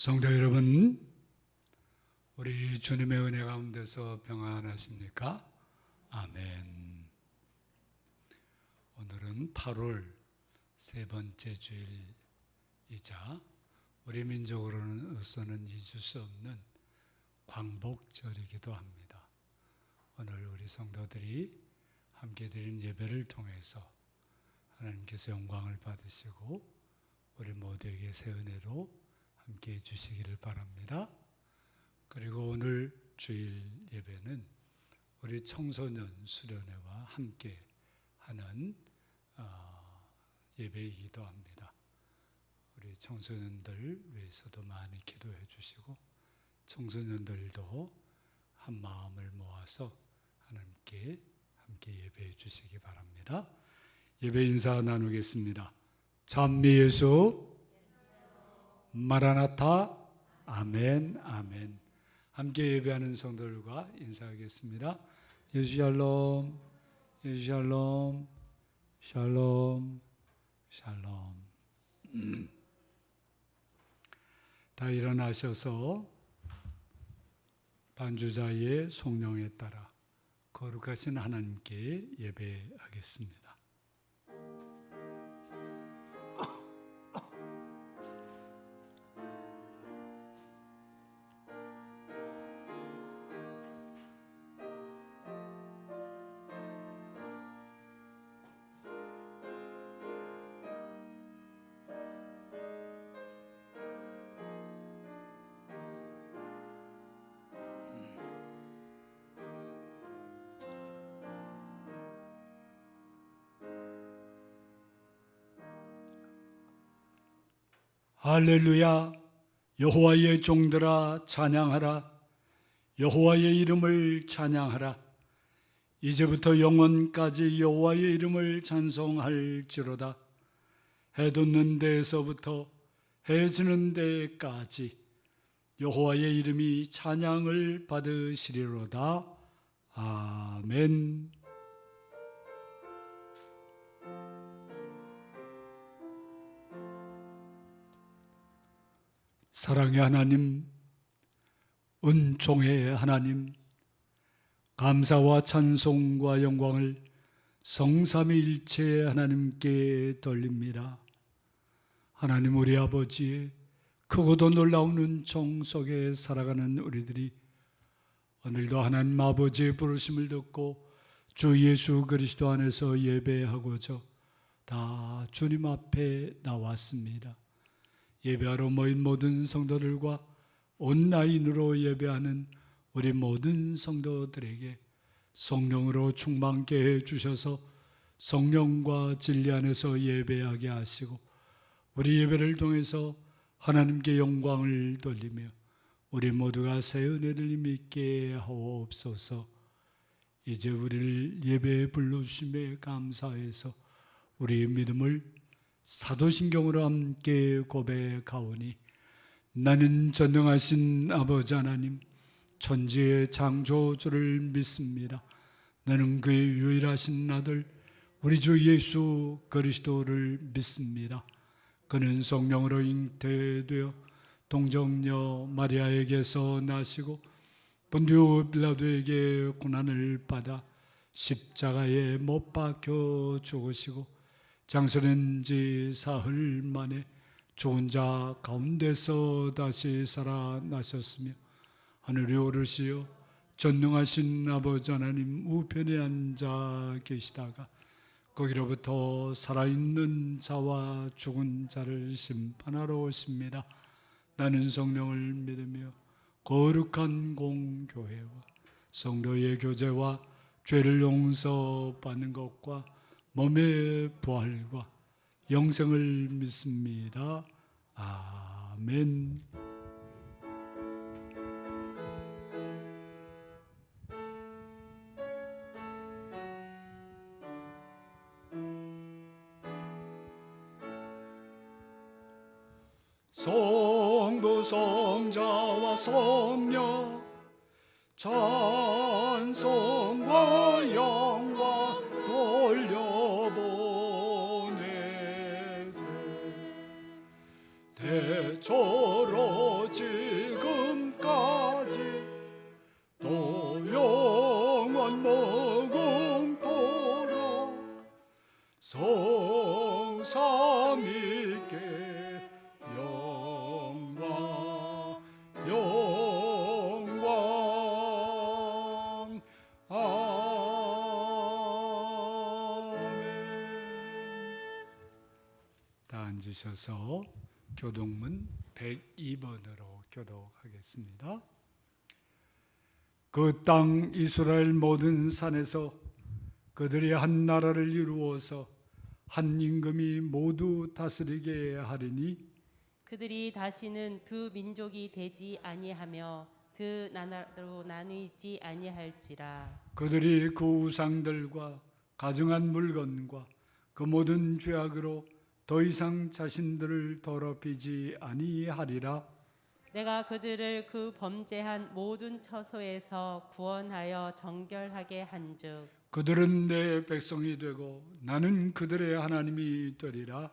성도 여러분, 우리 주님의 은혜 가운데서 평안하십니까? 아멘. 오늘은 8월 세 번째 주일이자 우리 민족으로서는 잊을 수 없는 광복절이기도 합니다. 오늘 우리 성도들이 함께 드린 예배를 통해서 하나님께서 영광을 받으시고 우리 모두에게 새 은혜로 함께 해주시기를 바랍니다. 그리고 오늘 주일 예배는 우리 청소년 수련회와 함께 하는 예배이기도 합니다. 우리 청소년들 위해서도 많이 기도해 주시고 청소년들도 한 마음을 모아서 하나님께 함께 예배해 주시기 바랍니다. 예배 인사 나누겠습니다. 찬미 예수 마라나타 아멘 아멘. 함께 예배하는 성도들과 인사하겠습니다. 예수 샬롬 예수 샬롬 샬롬 샬롬. 다 일어나셔서 반주자의 성령에 따라 거룩하신 하나님께 예배하겠습니다. 할렐루야. 여호와의 종들아 찬양하라. 여호와의 이름을 찬양하라. 이제부터 영원까지 여호와의 이름을 찬송할지로다. 해 돋는 데에서부터 해 지는 데까지 여호와의 이름이 찬양을 받으시리로다. 아멘. 사랑의 하나님, 은총의 하나님, 감사와 찬송과 영광을 성삼위일체 하나님께 돌립니다. 하나님 우리 아버지의 크고도 놀라운 은총 속에 살아가는 우리들이 오늘도 하나님 아버지의 부르심을 듣고 주 예수 그리스도 안에서 예배하고자 다 주님 앞에 나왔습니다. 예배하러 모인 모든 성도들과 온라인으로 예배하는 우리 모든 성도들에게 성령으로 충만케 해주셔서 성령과 진리 안에서 예배하게 하시고 우리 예배를 통해서 하나님께 영광을 돌리며 우리 모두가 새 은혜를 믿게 하옵소서. 이제 우리를 예배에 불러주심에 감사해서 우리의 믿음을 사도신경으로 함께 고백하오니 나는 전능하신 아버지 하나님 천지의 창조주를 믿습니다. 나는 그의 유일하신 아들 우리 주 예수 그리스도를 믿습니다. 그는 성령으로 잉태되어 동정녀 마리아에게서 나시고 본디오 빌라도에게 고난을 받아 십자가에 못 박혀 죽으시고 장사된 지 사흘 만에 죽은 자 가운데서 다시 살아나셨으며 하늘에 오르시어 전능하신 아버지 하나님 우편에 앉아 계시다가 거기로부터 살아있는 자와 죽은 자를 심판하러 오십니다. 나는 성령을 믿으며 거룩한 공교회와 성도의 교제와 죄를 용서받는 것과 몸의 부활과 영생을 믿습니다. 아멘. 성부 성자와 성령 찬송과 영광 돌려보내세. 대천 서로 지금까지 또 영원 무궁토록 성삼위께 영광 영광 아멘. 다 앉으셔서 교독문 102번으로 교독하겠습니다. 그 땅 이스라엘 모든 산에서 그들이 한 나라를 이루어서 한 임금이 모두 다스리게 하리니 그들이 다시는 두 민족이 되지 아니하며 두 나라로 나누지 아니할지라. 그들이 그 우상들과 가증한 물건과 그 모든 죄악으로 더 이상 자신들을 더럽히지 아니하리라. 내가 그들을 그 범죄한 모든 처소에서 구원하여 정결하게 한즉 그들은 내 백성이 되고 나는 그들의 하나님이 되리라.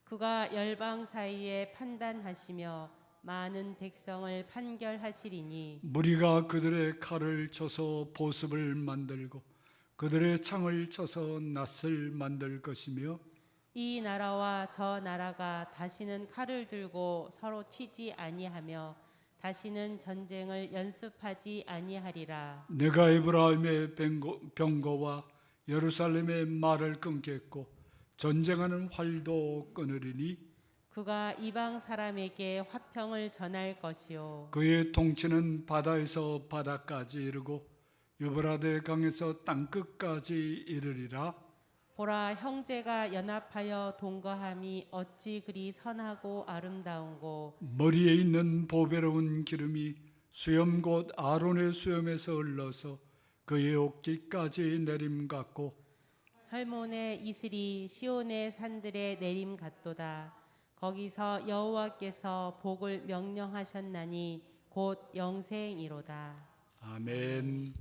그가 열방 사이에 판단하시며 많은 백성을 판결하시리니 무리가 그들의 칼을 쳐서 보습을 만들고 그들의 창을 쳐서 낫을 만들 것이며 이 나라와 저 나라가 다시는 칼을 들고 서로 치지 아니하며 다시는 전쟁을 연습하지 아니하리라. 내가 에브라임의 병거와 예루살렘의 말을 끊겠고 전쟁하는 활도 끊으리니 그가 이방 사람에게 화평을 전할 것이요 그의 통치는 바다에서 바다까지 이르고 유브라데 강에서 땅끝까지 이르리라. 보라, 형제가 연합하여 동거함이 어찌 그리 선하고 아름다운고 머리에 있는 보배로운 기름이 수염 곧 아론의 수염에서 흘러서 그의 어깨까지 내림 같고 헐몬의 이슬이 시온의 산들에 내림 같도다. 거기서 여호와께서 복을 명령하셨나니 곧 영생이로다. 아멘.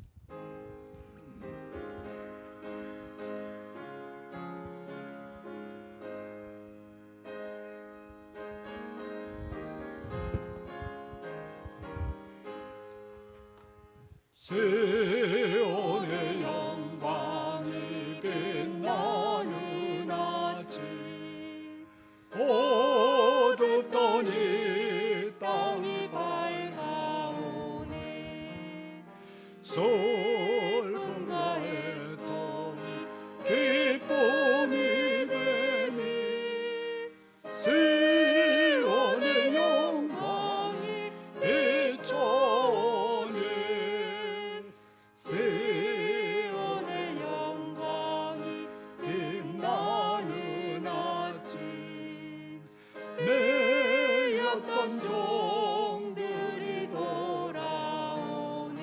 시온의 영광이 빛나는 아침 어둡던 이 땅이 밝아오네. 슬픔과 애통이 기쁨이 되니 시온의 영광이 비춰오네. 시온의 영광이 빛나는 아침 매였던 종들이 돌아오네.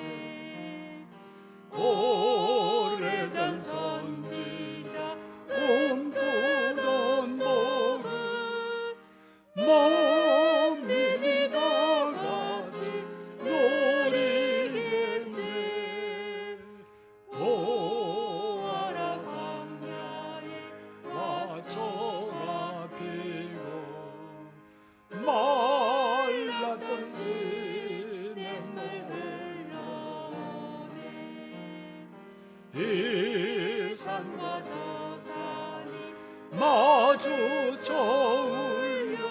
오래전 선지자 꿈꾸던 복을 만민이 다 같이 누리겠네. 보아라 광야에 화초가 피고 말랐던 씨는 올라오네. 이 산과 저 산이 마주쳐 울려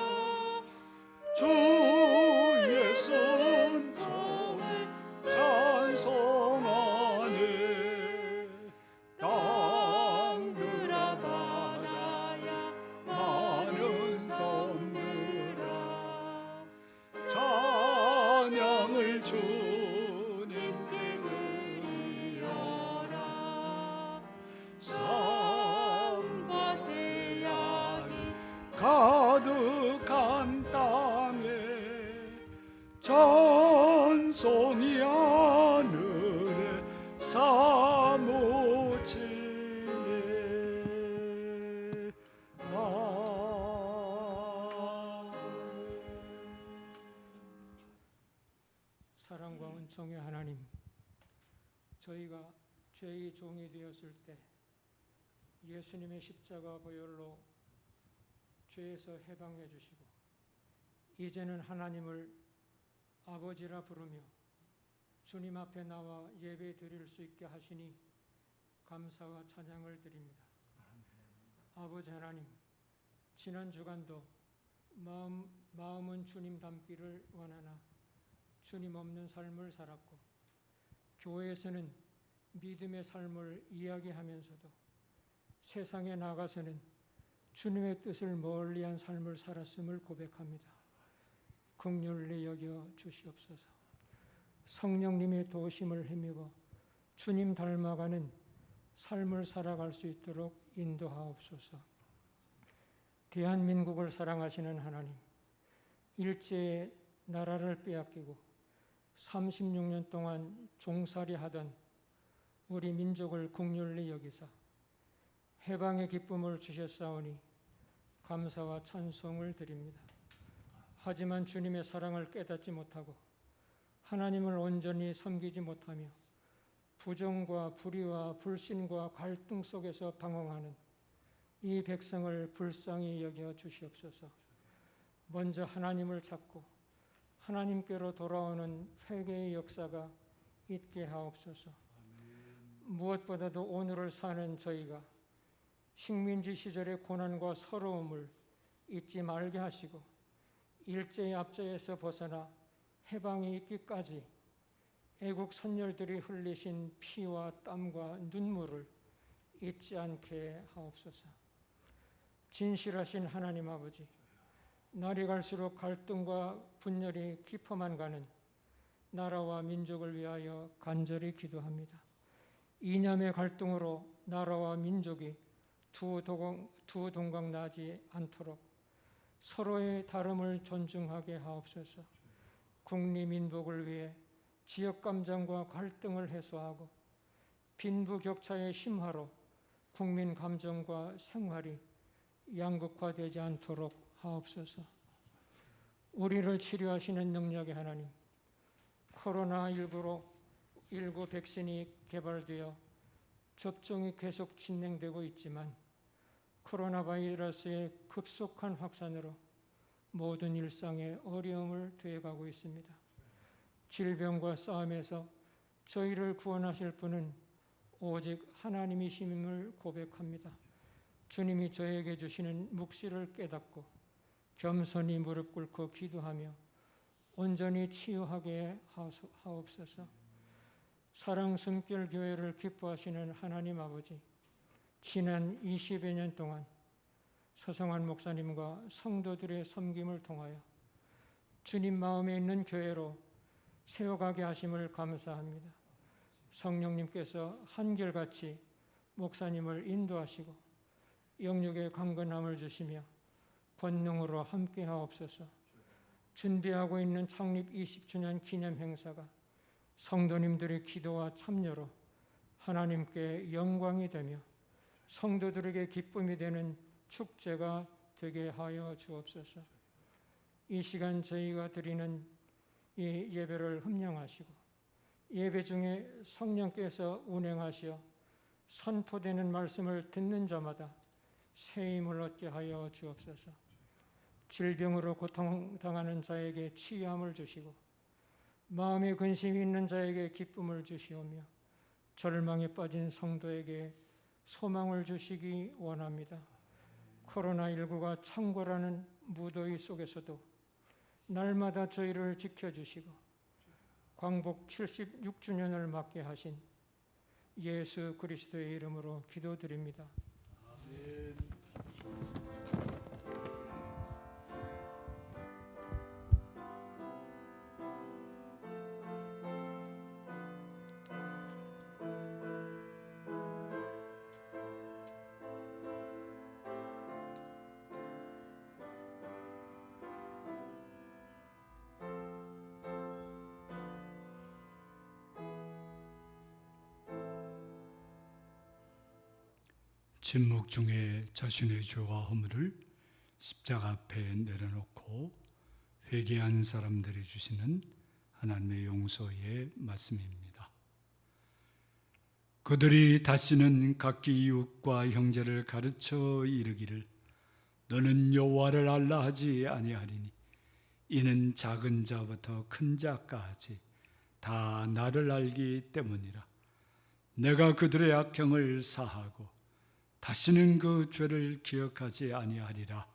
주의 순종을 찬송하네. 땅들아 바다야 많은 섬들아 찬양을 주님께 드리어라. 삶과 제약이 가득한 땅에 찬송이 하늘에 사무치네. 사랑과 은총의 하나님, 저희가 죄의 종이 되었을 때 예수님의 십자가 보혈로 죄에서 해방해 주시고 이제는 하나님을 아버지라 부르며 주님 앞에 나와 예배 드릴 수 있게 하시니 감사와 찬양을 드립니다. 아버지 하나님, 지난 주간도 마음은 주님 닮기를 원하나 주님 없는 삶을 살았고, 교회에서는 믿음의 삶을 이야기하면서도 세상에 나가서는 주님의 뜻을 멀리한 삶을 살았음을 고백합니다. 긍휼히 여겨 주시옵소서. 성령님의 도심을 힘입어 주님 닮아가는 삶을 살아갈 수 있도록 인도하옵소서. 대한민국을 사랑하시는 하나님, 일제의 나라를 빼앗기고 36년 동안 종살이 하던 우리 민족을 긍휼히 여기사 해방의 기쁨을 주셨사오니 감사와 찬송을 드립니다. 하지만 주님의 사랑을 깨닫지 못하고 하나님을 온전히 섬기지 못하며 부정과 불의와 불신과 갈등 속에서 방황하는 이 백성을 불쌍히 여겨 주시옵소서. 먼저 하나님을 찾고 하나님께로 돌아오는 회개의 역사가 있게 하옵소서. 무엇보다도 오늘을 사는 저희가 식민지 시절의 고난과 서러움을 잊지 말게 하시고 일제의 압제에서 벗어나 해방이 있기까지 애국 선열들이 흘리신 피와 땀과 눈물을 잊지 않게 하옵소서. 진실하신 하나님 아버지, 날이 갈수록 갈등과 분열이 깊어만 가는 나라와 민족을 위하여 간절히 기도합니다. 이념의 갈등으로 나라와 민족이 두 동강 나지 않도록 서로의 다름을 존중하게 하옵소서. 국리민복을 위해 지역 감정과 갈등을 해소하고 빈부격차의 심화로 국민 감정과 생활이 양극화되지 않도록 하옵소서. 우리를 치료하시는 능력의 하나님, 코로나19 백신이 개발되어 접종이 계속 진행되고 있지만 코로나 바이러스의 급속한 확산으로 모든 일상에 어려움을 더해가고 있습니다. 질병과 싸움에서 저희를 구원하실 분은 오직 하나님이심을 고백합니다. 주님이 저에게 주시는 묵시를 깨닫고 겸손히 무릎 꿇고 기도하며 온전히 치유하게 하옵소서. 사랑 숨결 교회를 기뻐하시는 하나님 아버지, 지난 20여 년 동안 서성환 목사님과 성도들의 섬김을 통하여 주님 마음에 있는 교회로 세워가게 하심을 감사합니다. 성령님께서 한결같이 목사님을 인도하시고 영육의 강건함을 주시며 권능으로 함께 하옵소서. 준비하고 있는 창립 20주년 기념 행사가 성도님들의 기도와 참여로 하나님께 영광이 되며 성도들에게 기쁨이 되는 축제가 되게 하여 주옵소서. 이 시간 저희가 드리는 이 예배를 흠령하시고 예배 중에 성령께서 운행하시어 선포되는 말씀을 듣는 자마다 새 힘을 얻게 하여 주옵소서. 질병으로 고통당하는 자에게 치유함을 주시고 마음에 근심이 있는 자에게 기쁨을 주시오며 절망에 빠진 성도에게 소망을 주시기 원합니다. 코로나19가 창궐하는 무더위 속에서도 날마다 저희를 지켜주시고 광복 76주년을 맞게 하신 예수 그리스도의 이름으로 기도드립니다. 아멘. 침묵 중에 자신의 죄와 허물을 십자가 앞에 내려놓고 회개한 사람들이 주시는 하나님의 용서의 말씀입니다. 그들이 다시는 각기 이웃과 형제를 가르쳐 이르기를 너는 여호와를 알라 하지 아니하리니 이는 작은 자부터 큰 자까지 다 나를 알기 때문이라. 내가 그들의 악행을 사하고 다시는 그 죄를 기억하지 아니하리라.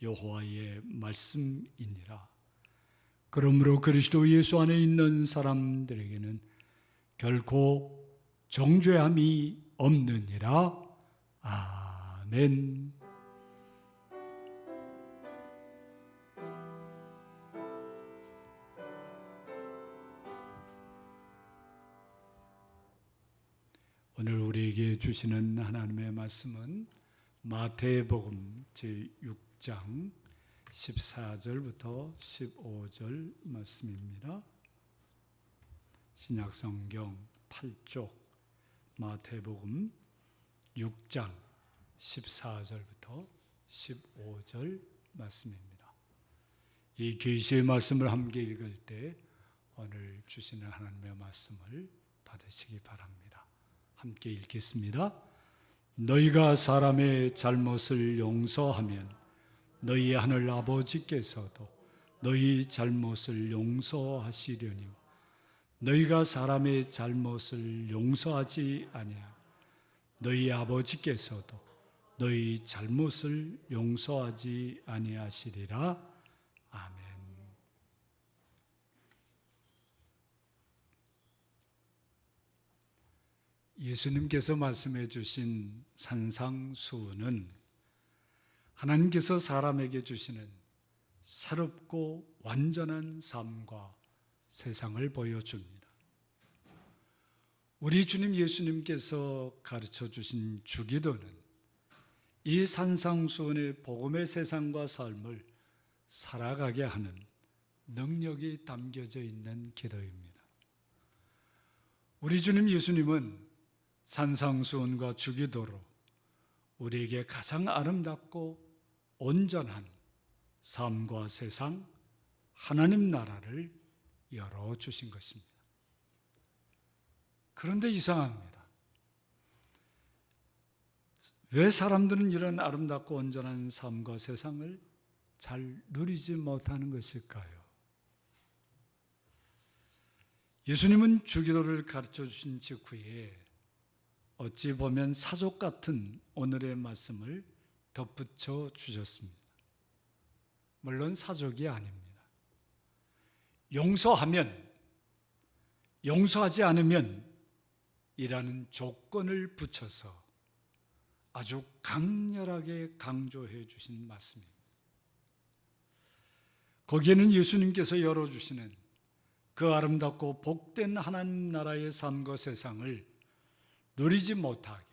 여호와의 말씀이니라. 그러므로 그리스도 예수 안에 있는 사람들에게는 결코 정죄함이 없느니라. 아멘. 오늘 우리에게 주시는 하나님의 말씀은 마태복음 제6장 14절부터 15절 말씀입니다. 신약성경 8쪽 마태복음 6장 14절부터 15절 말씀입니다. 이 계시의 말씀을 함께 읽을 때 오늘 주시는 하나님의 말씀을 받으시기 바랍니다. 함께 읽겠습니다. 너희가 사람의 잘못을 용서하면 너희 하늘 아버지께서도 너희 잘못을 용서하시려니와 너희가 사람의 잘못을 용서하지 아니하면 너희 아버지께서도 너희 잘못을 용서하지 아니하시리라. 아멘. 예수님께서 말씀해 주신 산상수훈은 하나님께서 사람에게 주시는 새롭고 완전한 삶과 세상을 보여줍니다. 우리 주님 예수님께서 가르쳐 주신 주기도는 이 산상수훈의 복음의 세상과 삶을 살아가게 하는 능력이 담겨져 있는 기도입니다. 우리 주님 예수님은 산상수훈과 주기도로 우리에게 가장 아름답고 온전한 삶과 세상, 하나님 나라를 열어주신 것입니다. 그런데 이상합니다. 왜 사람들은 이런 아름답고 온전한 삶과 세상을 잘 누리지 못하는 것일까요? 예수님은 주기도를 가르쳐 주신 직후에 어찌 보면 사족 같은 오늘의 말씀을 덧붙여 주셨습니다. 물론 사족이 아닙니다. 용서하면, 용서하지 않으면 이라는 조건을 붙여서 아주 강렬하게 강조해 주신 말씀입니다. 거기에는 예수님께서 열어주시는 그 아름답고 복된 하나님 나라의 삶과 세상을 누리지 못하게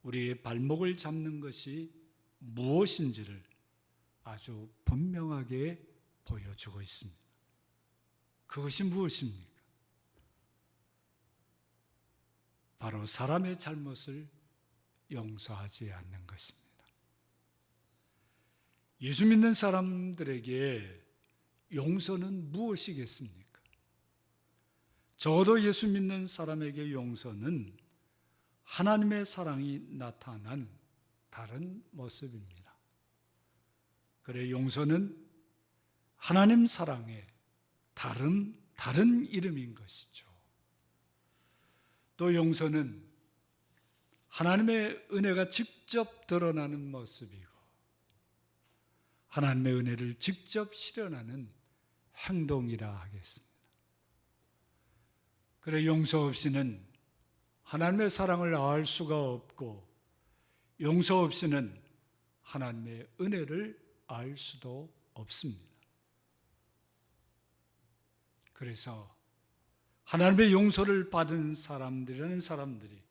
우리의 발목을 잡는 것이 무엇인지를 아주 분명하게 보여주고 있습니다. 그것이 무엇입니까? 바로 사람의 잘못을 용서하지 않는 것입니다. 예수 믿는 사람들에게 용서는 무엇이겠습니까? 적어도 예수 믿는 사람에게 용서는 하나님의 사랑이 나타난 다른 모습입니다. 그래, 용서는 하나님 사랑의 다른 이름인 것이죠. 또 용서는 하나님의 은혜가 직접 드러나는 모습이고 하나님의 은혜를 직접 실현하는 행동이라 하겠습니다. 그래, 용서 없이는 하나님의 사랑을 알 수가 없고 용서 없이는 하나님의 은혜를 알 수도 없습니다. 그래서 하나님의 용서를 받은 사람들이라는 사람들이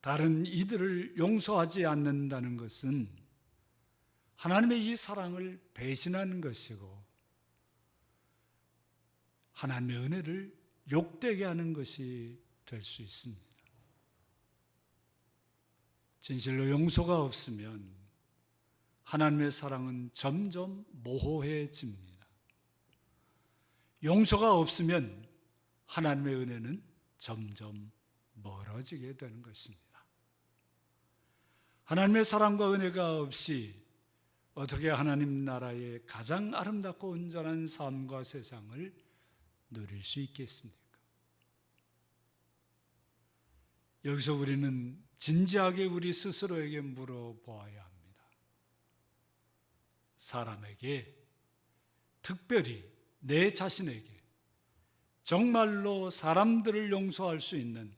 다른 이들을 용서하지 않는다는 것은 하나님의 이 사랑을 배신하는 것이고 하나님의 은혜를 욕되게 하는 것이 될 수 있습니다. 진실로 용서가 없으면 하나님의 사랑은 점점 모호해집니다. 용서가 없으면 하나님의 은혜는 점점 멀어지게 되는 것입니다. 하나님의 사랑과 은혜가 없이 어떻게 하나님 나라의 가장 아름답고 온전한 삶과 세상을 누릴 수 있겠습니까? 여기서 우리는 진지하게 우리 스스로에게 물어보아야 합니다. 사람에게, 특별히 내 자신에게 정말로 사람들을 용서할 수 있는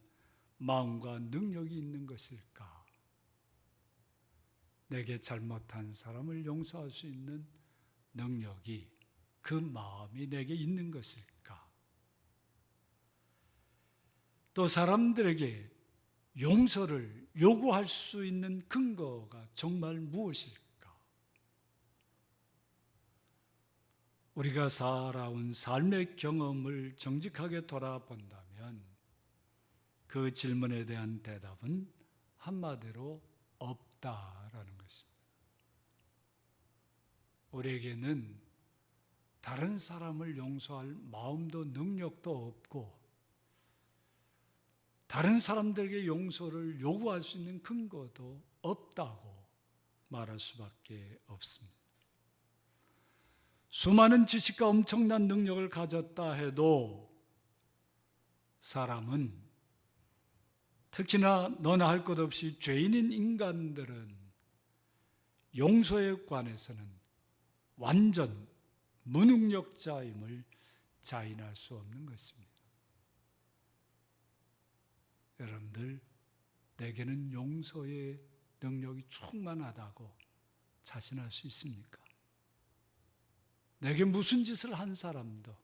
마음과 능력이 있는 것일까? 내게 잘못한 사람을 용서할 수 있는 능력이, 그 마음이 내게 있는 것일까? 또 사람들에게 용서를 요구할 수 있는 근거가 정말 무엇일까? 우리가 살아온 삶의 경험을 정직하게 돌아본다면 그 질문에 대한 대답은 한마디로 없다라는 것입니다. 우리에게는 다른 사람을 용서할 마음도 능력도 없고 다른 사람들에게 용서를 요구할 수 있는 근거도 없다고 말할 수밖에 없습니다. 수많은 지식과 엄청난 능력을 가졌다 해도 사람은, 특히나 너나 할 것 없이 죄인인 인간들은 용서에 관해서는 완전 무능력자임을 자인할 수 없는 것입니다. 여러분들, 내게는 용서의 능력이 충만하다고 자신할 수 있습니까? 내게 무슨 짓을 한 사람도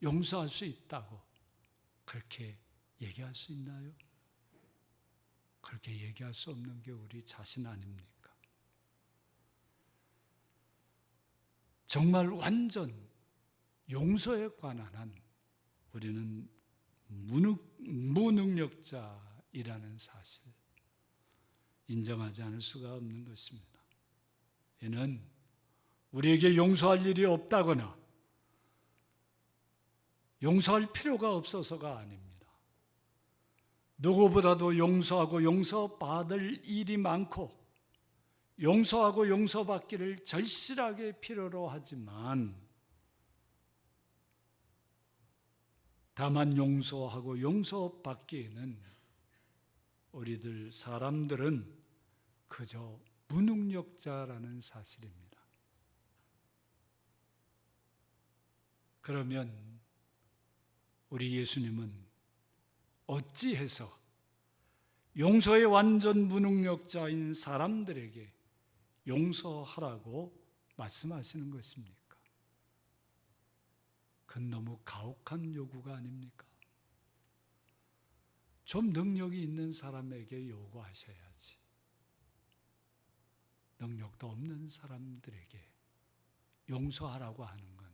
용서할 수 있다고 그렇게 얘기할 수 있나요? 그렇게 얘기할 수 없는 게 우리 자신 아닙니까? 정말 완전 용서에 관한 한 우리는 무능력자이라는 사실, 인정하지 않을 수가 없는 것입니다. 이는 우리에게 용서할 일이 없다거나 용서할 필요가 없어서가 아닙니다. 누구보다도 용서하고 용서받을 일이 많고 용서하고 용서받기를 절실하게 필요로 하지만, 다만 용서하고 용서받기에는 우리들 사람들은 그저 무능력자라는 사실입니다. 그러면 우리 예수님은 어찌해서 용서의 완전 무능력자인 사람들에게 용서하라고 말씀하시는 것입니까? 그건 너무 가혹한 요구가 아닙니까? 좀 능력이 있는 사람에게 요구하셔야지. 능력도 없는 사람들에게 용서하라고 하는 건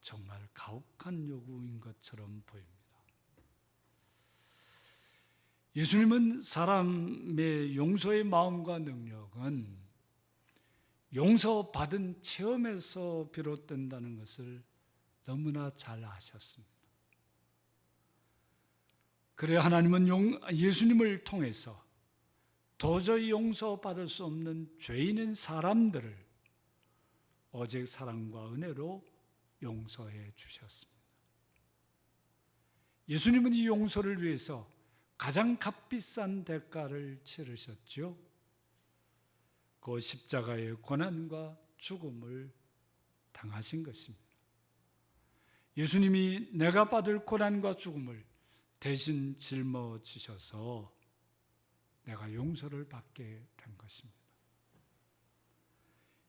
정말 가혹한 요구인 것처럼 보입니다. 예수님은 사람의 용서의 마음과 능력은 용서받은 체험에서 비롯된다는 것을 너무나 잘 아셨습니다. 그래 하나님은 예수님을 통해서 도저히 용서받을 수 없는 죄인인 사람들을 오직 사랑과 은혜로 용서해 주셨습니다. 예수님은 이 용서를 위해서 가장 값비싼 대가를 치르셨죠. 그 십자가의 고난과 죽음을 당하신 것입니다. 예수님이 내가 받을 고난과 죽음을 대신 짊어지셔서 내가 용서를 받게 된 것입니다.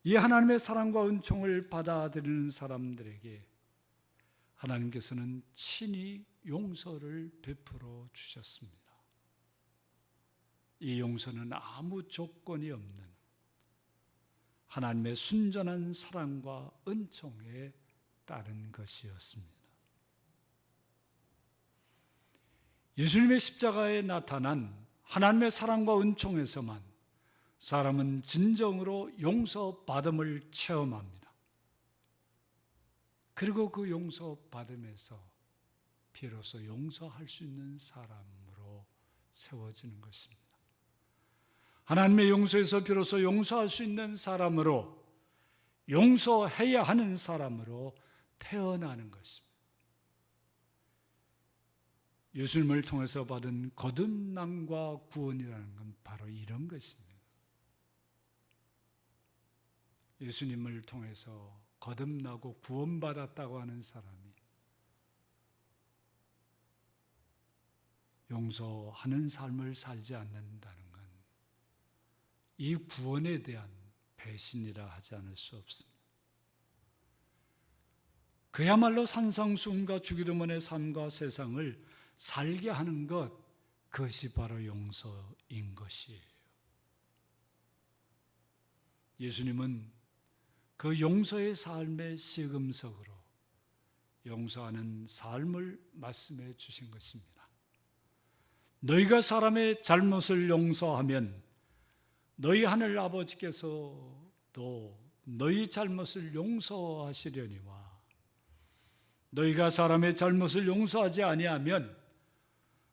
이 하나님의 사랑과 은총을 받아들이는 사람들에게 하나님께서는 친히 용서를 베풀어 주셨습니다. 이 용서는 아무 조건이 없는 하나님의 순전한 사랑과 은총에 따른 것이었습니다. 예수님의 십자가에 나타난 하나님의 사랑과 은총에서만 사람은 진정으로 용서받음을 체험합니다. 그리고 그 용서받음에서 비로소 용서할 수 있는 사람으로 세워지는 것입니다. 하나님의 용서에서 비로소 용서할 수 있는 사람으로, 용서해야 하는 사람으로 태어나는 것입니다. 예수님을 통해서 받은 거듭남과 구원이라는 건 바로 이런 것입니다. 예수님을 통해서 거듭나고 구원받았다고 하는 사람이 용서하는 삶을 살지 않는다는 건 이 구원에 대한 배신이라 하지 않을 수 없습니다. 그야말로 산상수훈과 주기도문의 삶과 세상을 살게 하는 것, 그것이 바로 용서인 것이에요. 예수님은 그 용서의 삶의 시금석으로 용서하는 삶을 말씀해 주신 것입니다. 너희가 사람의 잘못을 용서하면 너희 하늘 아버지께서도 너희 잘못을 용서하시려니와 너희가 사람의 잘못을 용서하지 아니하면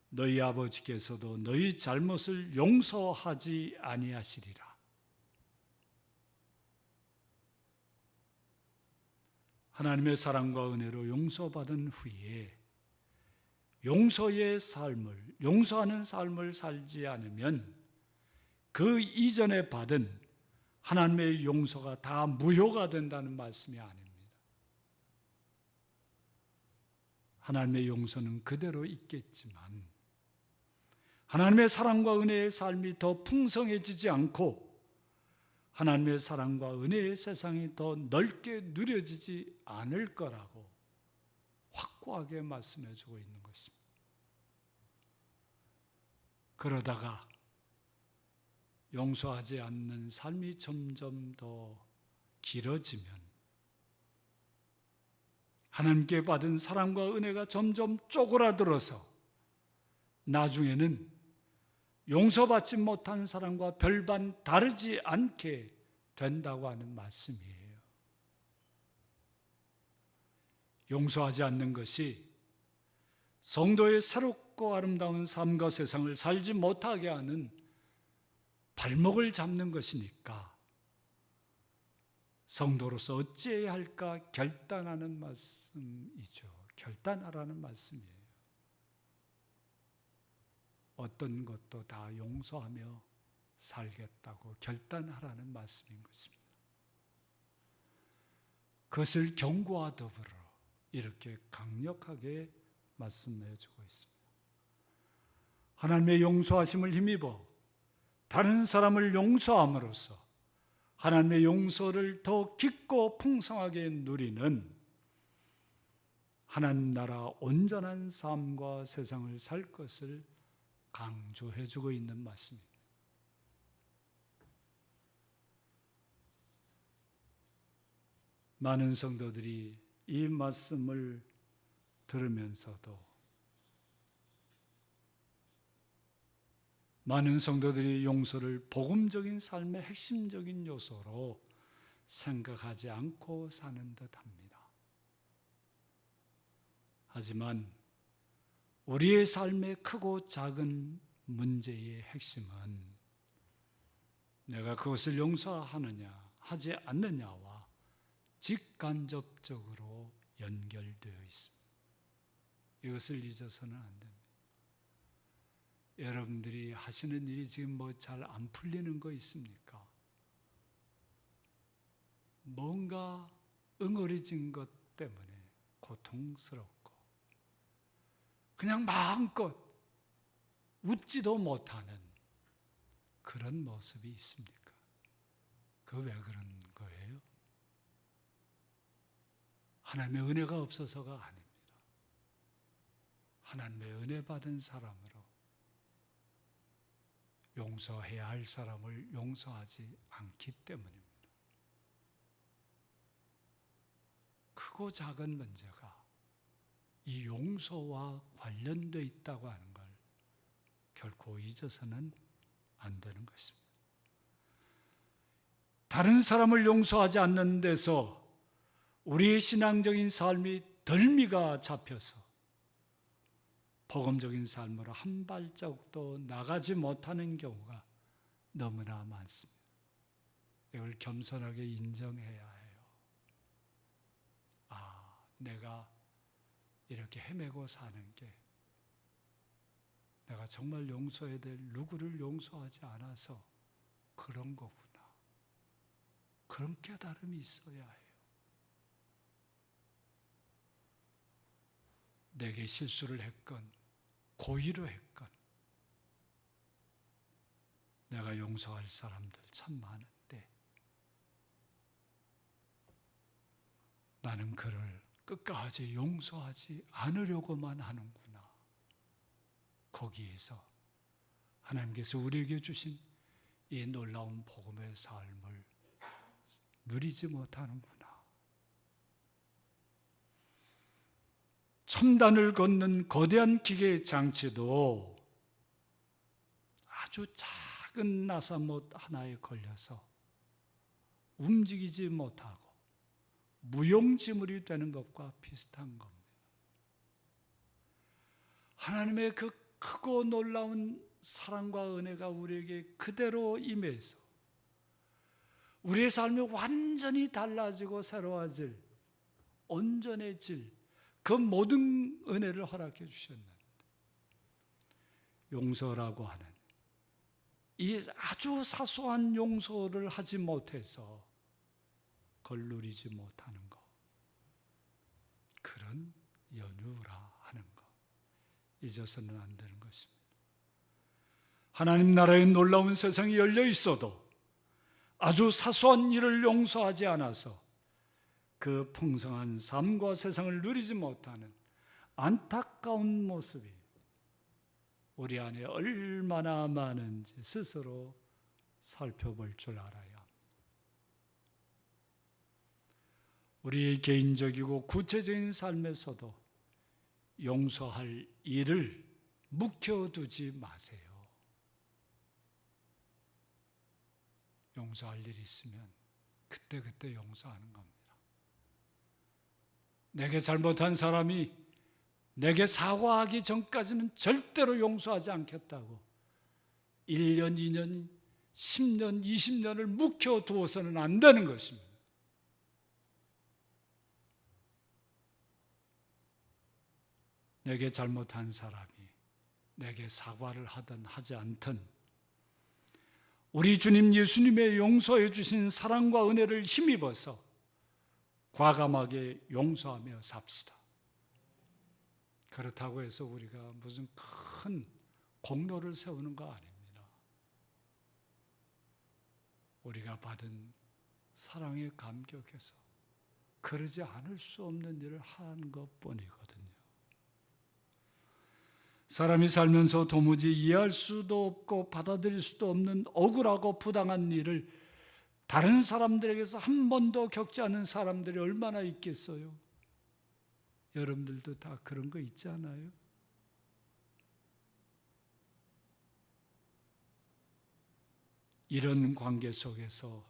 너희 아버지께서도 너희 잘못을 용서하지 아니하시리라. 하나님의 사랑과 은혜로 용서받은 후에 용서의 삶을, 용서하는 삶을 살지 않으면 그 이전에 받은 하나님의 용서가 다 무효가 된다는 말씀이 아닙니다. 하나님의 용서는 그대로 있겠지만 하나님의 사랑과 은혜의 삶이 더 풍성해지지 않고 하나님의 사랑과 은혜의 세상이 더 넓게 누려지지 않을 거라고 확고하게 말씀해 주고 있는 것입니다. 그러다가 용서하지 않는 삶이 점점 더 길어지면 하나님께 받은 사랑과 은혜가 점점 쪼그라들어서 나중에는 용서받지 못한 사람과 별반 다르지 않게 된다고 하는 말씀이에요. 용서하지 않는 것이 성도의 새롭고 아름다운 삶과 세상을 살지 못하게 하는 발목을 잡는 것이니까 성도로서 어찌해야 할까 결단하는 말씀이죠. 결단하라는 말씀이에요. 어떤 것도 다 용서하며 살겠다고 결단하라는 말씀인 것입니다. 그것을 경고와 더불어 이렇게 강력하게 말씀해 주고 있습니다. 하나님의 용서하심을 힘입어 다른 사람을 용서함으로써 하나님의 용서를 더 깊고 풍성하게 누리는 하나님 나라 온전한 삶과 세상을 살 것을 강조해 주고 있는 말씀입니다. 많은 성도들이 이 말씀을 들으면서도 많은 성도들이 용서를 복음적인 삶의 핵심적인 요소로 생각하지 않고 사는 듯합니다. 하지만 우리의 삶의 크고 작은 문제의 핵심은 내가 그것을 용서하느냐 하지 않느냐와 직간접적으로 연결되어 있습니다. 이것을 잊어서는 안 됩니다. 여러분들이 하시는 일이 지금 뭐 잘 안 풀리는 거 있습니까? 뭔가 응어리진 것 때문에 고통스럽고 그냥 마음껏 웃지도 못하는 그런 모습이 있습니까? 그 왜 그런 거예요? 하나님의 은혜가 없어서가 아닙니다. 하나님의 은혜 받은 사람으로 용서해야 할 사람을 용서하지 않기 때문입니다. 크고 작은 문제가 이 용서와 관련되어 있다고 하는 걸 결코 잊어서는 안 되는 것입니다. 다른 사람을 용서하지 않는 데서 우리의 신앙적인 삶이 덜미가 잡혀서 복음적인 삶으로 한 발자국도 나가지 못하는 경우가 너무나 많습니다. 이걸 겸손하게 인정해야 해요. 내가 이렇게 헤매고 사는 게 내가 정말 용서해야 될 누구를 용서하지 않아서 그런 거구나. 그런 깨달음이 있어야 해요. 내게 실수를 했건 고의로 했건 내가 용서할 사람들 참 많은데 나는 그를 끝까지 용서하지 않으려고만 하는구나. 거기에서 하나님께서 우리에게 주신 이 놀라운 복음의 삶을 누리지 못하는구나. 첨단을 걷는 거대한 기계 장치도 아주 작은 나사못 하나에 걸려서 움직이지 못하고 무용지물이 되는 것과 비슷한 겁니다. 하나님의 그 크고 놀라운 사랑과 은혜가 우리에게 그대로 임해서 우리의 삶이 완전히 달라지고 새로워질, 온전해질 그 모든 은혜를 허락해 주셨는데 용서라고 하는 이 아주 사소한 용서를 하지 못해서 그걸 누리지 못하는 것, 그런 연유라 하는 것 잊어서는 안 되는 것입니다. 하나님 나라의 놀라운 세상이 열려 있어도 아주 사소한 일을 용서하지 않아서 그 풍성한 삶과 세상을 누리지 못하는 안타까운 모습이 우리 안에 얼마나 많은지 스스로 살펴볼 줄 알아야 합니다. 우리의 개인적이고 구체적인 삶에서도 용서할 일을 묵혀두지 마세요. 용서할 일이 있으면 그때그때 용서하는 겁니다. 내게 잘못한 사람이 내게 사과하기 전까지는 절대로 용서하지 않겠다고 1년, 2년, 10년, 20년을 묵혀두어서는 안 되는 것입니다. 내게 잘못한 사람이 내게 사과를 하든 하지 않든 우리 주님 예수님의 용서해 주신 사랑과 은혜를 힘입어서 과감하게 용서하며 삽시다. 그렇다고 해서 우리가 무슨 큰 공로를 세우는 거 아닙니다. 우리가 받은 사랑에 감격해서 그러지 않을 수 없는 일을 한 것뿐이거든요. 사람이 살면서 도무지 이해할 수도 없고 받아들일 수도 없는 억울하고 부당한 일을 다른 사람들에게서 한 번도 겪지 않은 사람들이 얼마나 있겠어요? 여러분들도 다 그런 거 있지 않아요? 이런 관계 속에서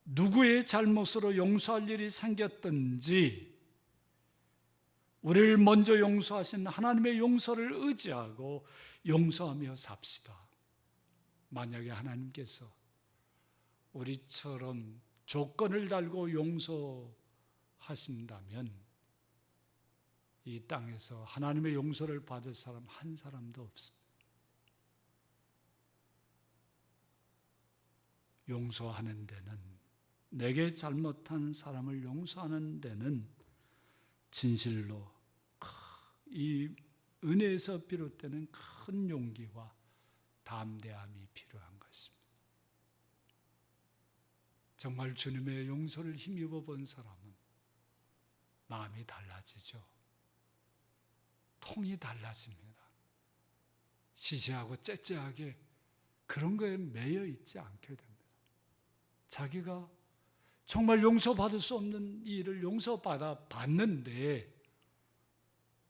누구의 잘못으로 용서할 일이 생겼든지 우리를 먼저 용서하신 하나님의 용서를 의지하고 용서하며 삽시다. 만약에 하나님께서 우리처럼 조건을 달고 용서하신다면 이 땅에서 하나님의 용서를 받을 사람 한 사람도 없습니다. 용서하는 데는, 내게 잘못한 사람을 용서하는 데는 진실로 이 은혜에서 비롯되는 큰 용기와 담대함이 필요한 것입니다. 정말 주님의 용서를 힘입어 본 사람은 마음이 달라지죠. 통이 달라집니다. 시시하고 째째하게 그런 거에 매여 있지 않게 됩니다. 자기가 정말 용서받을 수 없는 일을 용서받았는데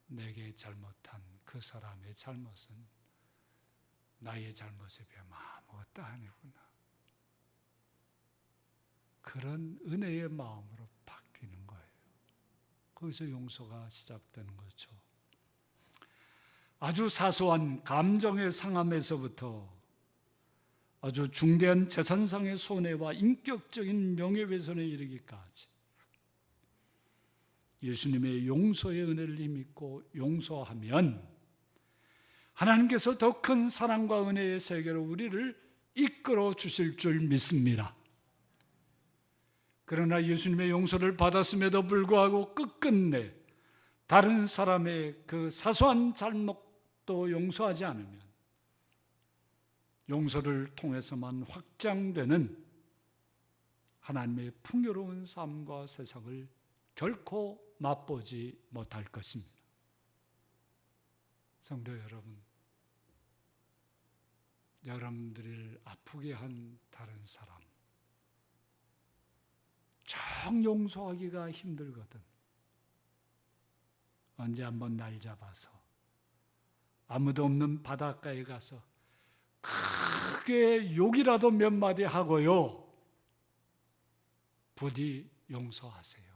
내게 잘못한 그 사람의 잘못은 나의 잘못에 비하면 아무것도 아니구나. 그런 은혜의 마음으로 바뀌는 거예요. 거기서 용서가 시작되는 거죠. 아주 사소한 감정의 상함에서부터 아주 중대한 재산상의 손해와 인격적인 명예훼손에 이르기까지 예수님의 용서의 은혜를 힘입고 용서하면 하나님께서 더 큰 사랑과 은혜의 세계로 우리를 이끌어 주실 줄 믿습니다. 그러나 예수님의 용서를 받았음에도 불구하고 끝끝내 다른 사람의 그 사소한 잘못도 용서하지 않으면 용서를 통해서만 확장되는 하나님의 풍요로운 삶과 세상을 결코 맛보지 못할 것입니다. 성도 여러분, 여러분들을 아프게 한 다른 사람 정 용서하기가 힘들거든. 언제 한번 날 잡아서 아무도 없는 바닷가에 가서 크게 욕이라도 몇 마디 하고요, 부디 용서하세요.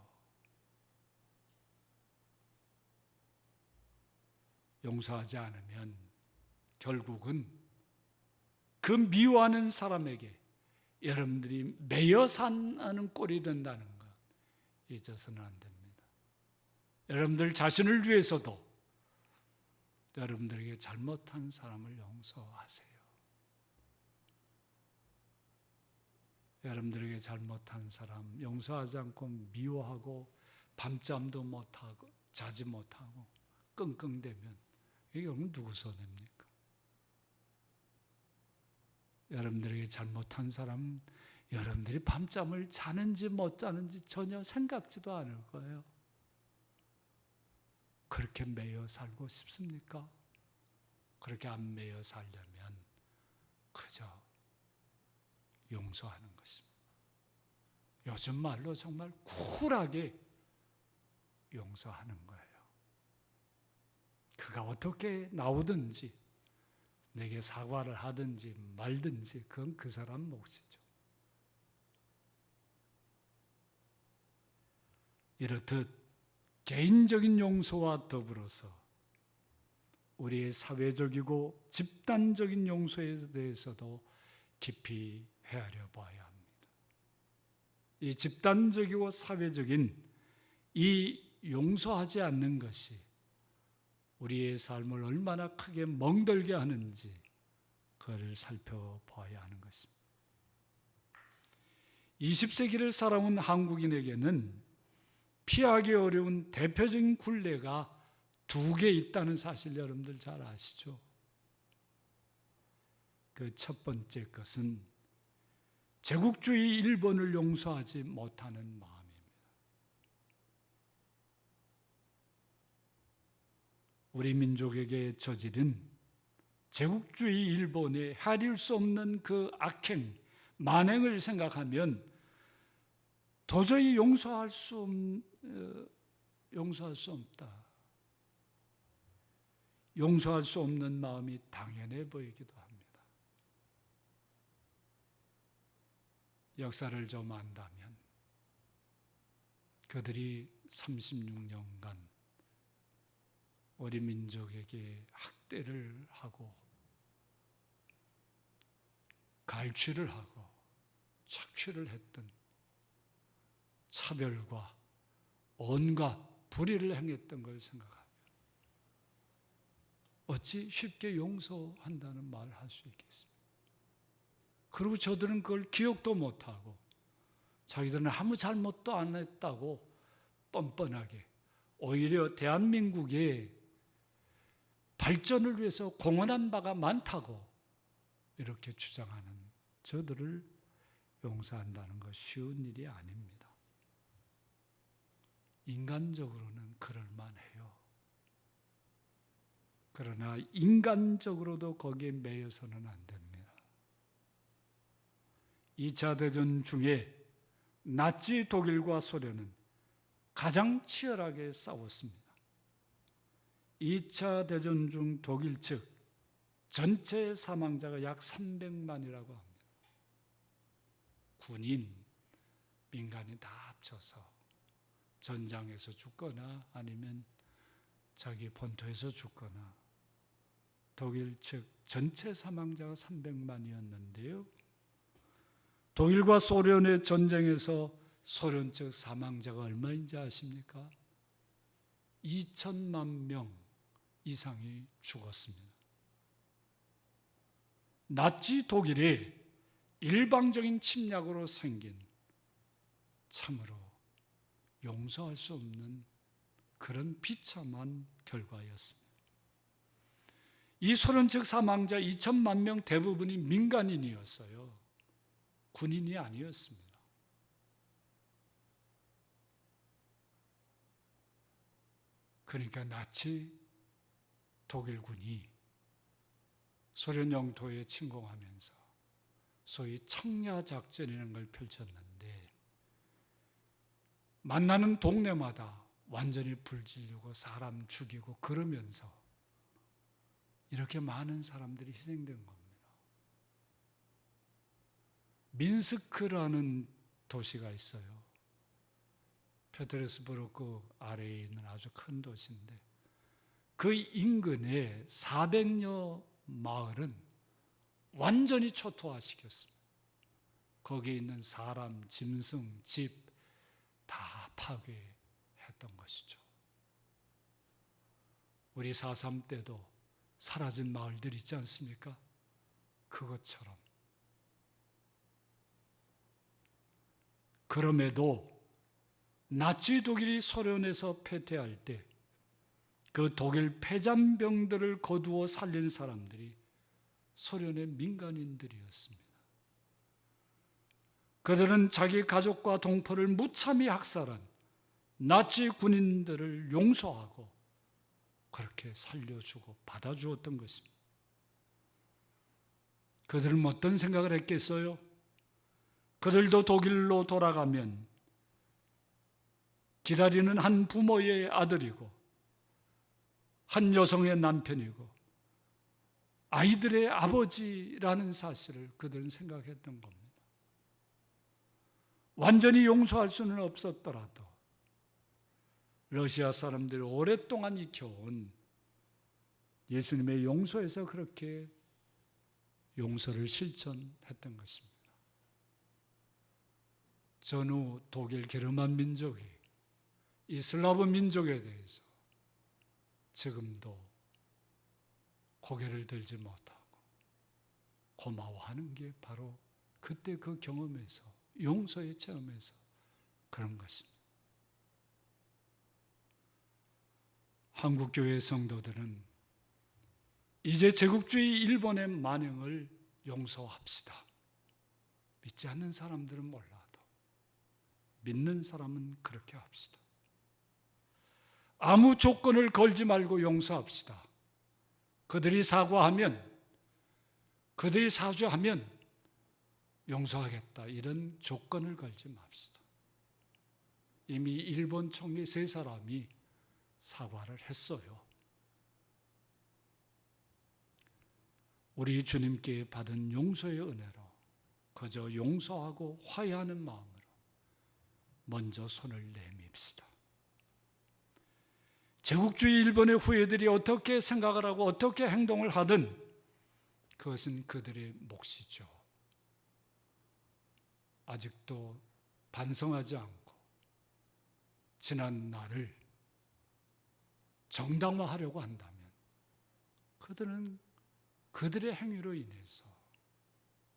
용서하지 않으면 결국은 그 미워하는 사람에게 여러분들이 매여 사는 꼴이 된다는 것 잊어서는 안 됩니다. 여러분들 자신을 위해서도 여러분들에게 잘못한 사람을 용서하세요. 여러분들에게 잘못한 사람 용서하지 않고 미워하고 밤잠도 못하고 자지 못하고 끙끙대면 이게 여러분 누구 손해입니까? 여러분들에게 잘못한 사람 여러분들이 밤잠을 자는지 못 자는지 전혀 생각지도 않을 거예요. 그렇게 매여 살고 싶습니까? 그렇게 안 매여 살려면 그저 용서하는 것입니다. 요즘 말로 정말 쿨하게 용서하는 거예요. 그가 어떻게 나오든지 내게 사과를 하든지 말든지 그건 그 사람 몫이죠. 이렇듯 개인적인 용서와 더불어서 우리의 사회적이고 집단적인 용서에 대해서도 깊이 헤아려 봐야 합니다. 이 집단적이고 사회적인 이 용서하지 않는 것이 우리의 삶을 얼마나 크게 멍들게 하는지 그를 살펴봐야 하는 것입니다. 20세기를 살아온 한국인에게는 피하기 어려운 대표적인 굴레가 두 개 있다는 사실 여러분들 잘 아시죠? 그 첫 번째 것은 제국주의 일본을 용서하지 못하는 마음입니다. 우리 민족에게 저지른 제국주의 일본의 헤아릴 수 없는 그 악행, 만행을 생각하면 도저히 용서할 수 없다. 용서할 수 없는 마음이 당연해 보이기도 합니다. 역사를 좀 안다면 그들이 36년간 우리 민족에게 학대를 하고 갈취를 하고 착취를 했던 차별과 온갖 불의를 행했던 걸 생각하면 어찌 쉽게 용서한다는 말을 할 수 있겠습니까? 그리고 저들은 그걸 기억도 못하고 자기들은 아무 잘못도 안 했다고 뻔뻔하게 오히려 대한민국의 발전을 위해서 공헌한 바가 많다고 이렇게 주장하는 저들을 용서한다는 것 쉬운 일이 아닙니다. 인간적으로는 그럴 만해요. 그러나 인간적으로도 거기에 매여서는 안 됩니다. 2차 대전 중에 나치 독일과 소련은 가장 치열하게 싸웠습니다. 2차 대전 중 독일 측 전체 사망자가 약 300만이라고 합니다. 군인, 민간인 다 합쳐서 전장에서 죽거나 아니면 자기 본토에서 죽거나 독일 측 전체 사망자가 300만이었는데요. 독일과 소련의 전쟁에서 소련 측 사망자가 얼마인지 아십니까? 2천만 명 이상이 죽었습니다. 나치 독일이 일방적인 침략으로 생긴 참으로 용서할 수 없는 그런 비참한 결과였습니다. 이 소련 측 사망자 2천만 명 대부분이 민간인이었어요. 군인이 아니었습니다. 그러니까 나치 독일군이 소련 영토에 침공하면서 소위 청야 작전이라는 걸 펼쳤는데 만나는 동네마다 완전히 불 지르고 사람 죽이고 그러면서 이렇게 많은 사람들이 희생된 겁니다. 민스크라는 도시가 있어요. 페테르스부르크 아래에 있는 아주 큰 도시인데 그 인근에 400여 마을은 완전히 초토화시켰습니다. 거기에 있는 사람, 짐승, 집 다 파괴했던 것이죠. 우리 4.3 때도 사라진 마을들 있지 않습니까? 그것처럼. 그럼에도 나치 독일이 소련에서 패퇴할 때 그 독일 폐잔병들을 거두어 살린 사람들이 소련의 민간인들이었습니다. 그들은 자기 가족과 동포를 무참히 학살한 나치 군인들을 용서하고 그렇게 살려주고 받아주었던 것입니다. 그들은 어떤 생각을 했겠어요? 그들도 독일로 돌아가면 기다리는 한 부모의 아들이고 한 여성의 남편이고 아이들의 아버지라는 사실을 그들은 생각했던 겁니다. 완전히 용서할 수는 없었더라도 러시아 사람들이 오랫동안 익혀온 예수님의 용서에서 그렇게 용서를 실천했던 것입니다. 전후 독일 게르만 민족이 이 슬라브 민족에 대해서 지금도 고개를 들지 못하고 고마워하는 게 바로 그때 그 경험에서 용서의 체험에서 그런 것입니다. 한국교회 성도들은 이제 제국주의 일본의 만행을 용서합시다. 믿지 않는 사람들은 몰라도 믿는 사람은 그렇게 합시다. 아무 조건을 걸지 말고 용서합시다. 그들이 사과하면, 그들이 사죄하면 용서하겠다. 이런 조건을 걸지 맙시다. 이미 일본 총리 3사람이 사과를 했어요. 우리 주님께 받은 용서의 은혜로 그저 용서하고 화해하는 마음으로 먼저 손을 내밉시다. 제국주의 일본의 후예들이 어떻게 생각을 하고 어떻게 행동을 하든 그것은 그들의 몫이죠. 아직도 반성하지 않고 지난 날을 정당화하려고 한다면 그들은 그들의 행위로 인해서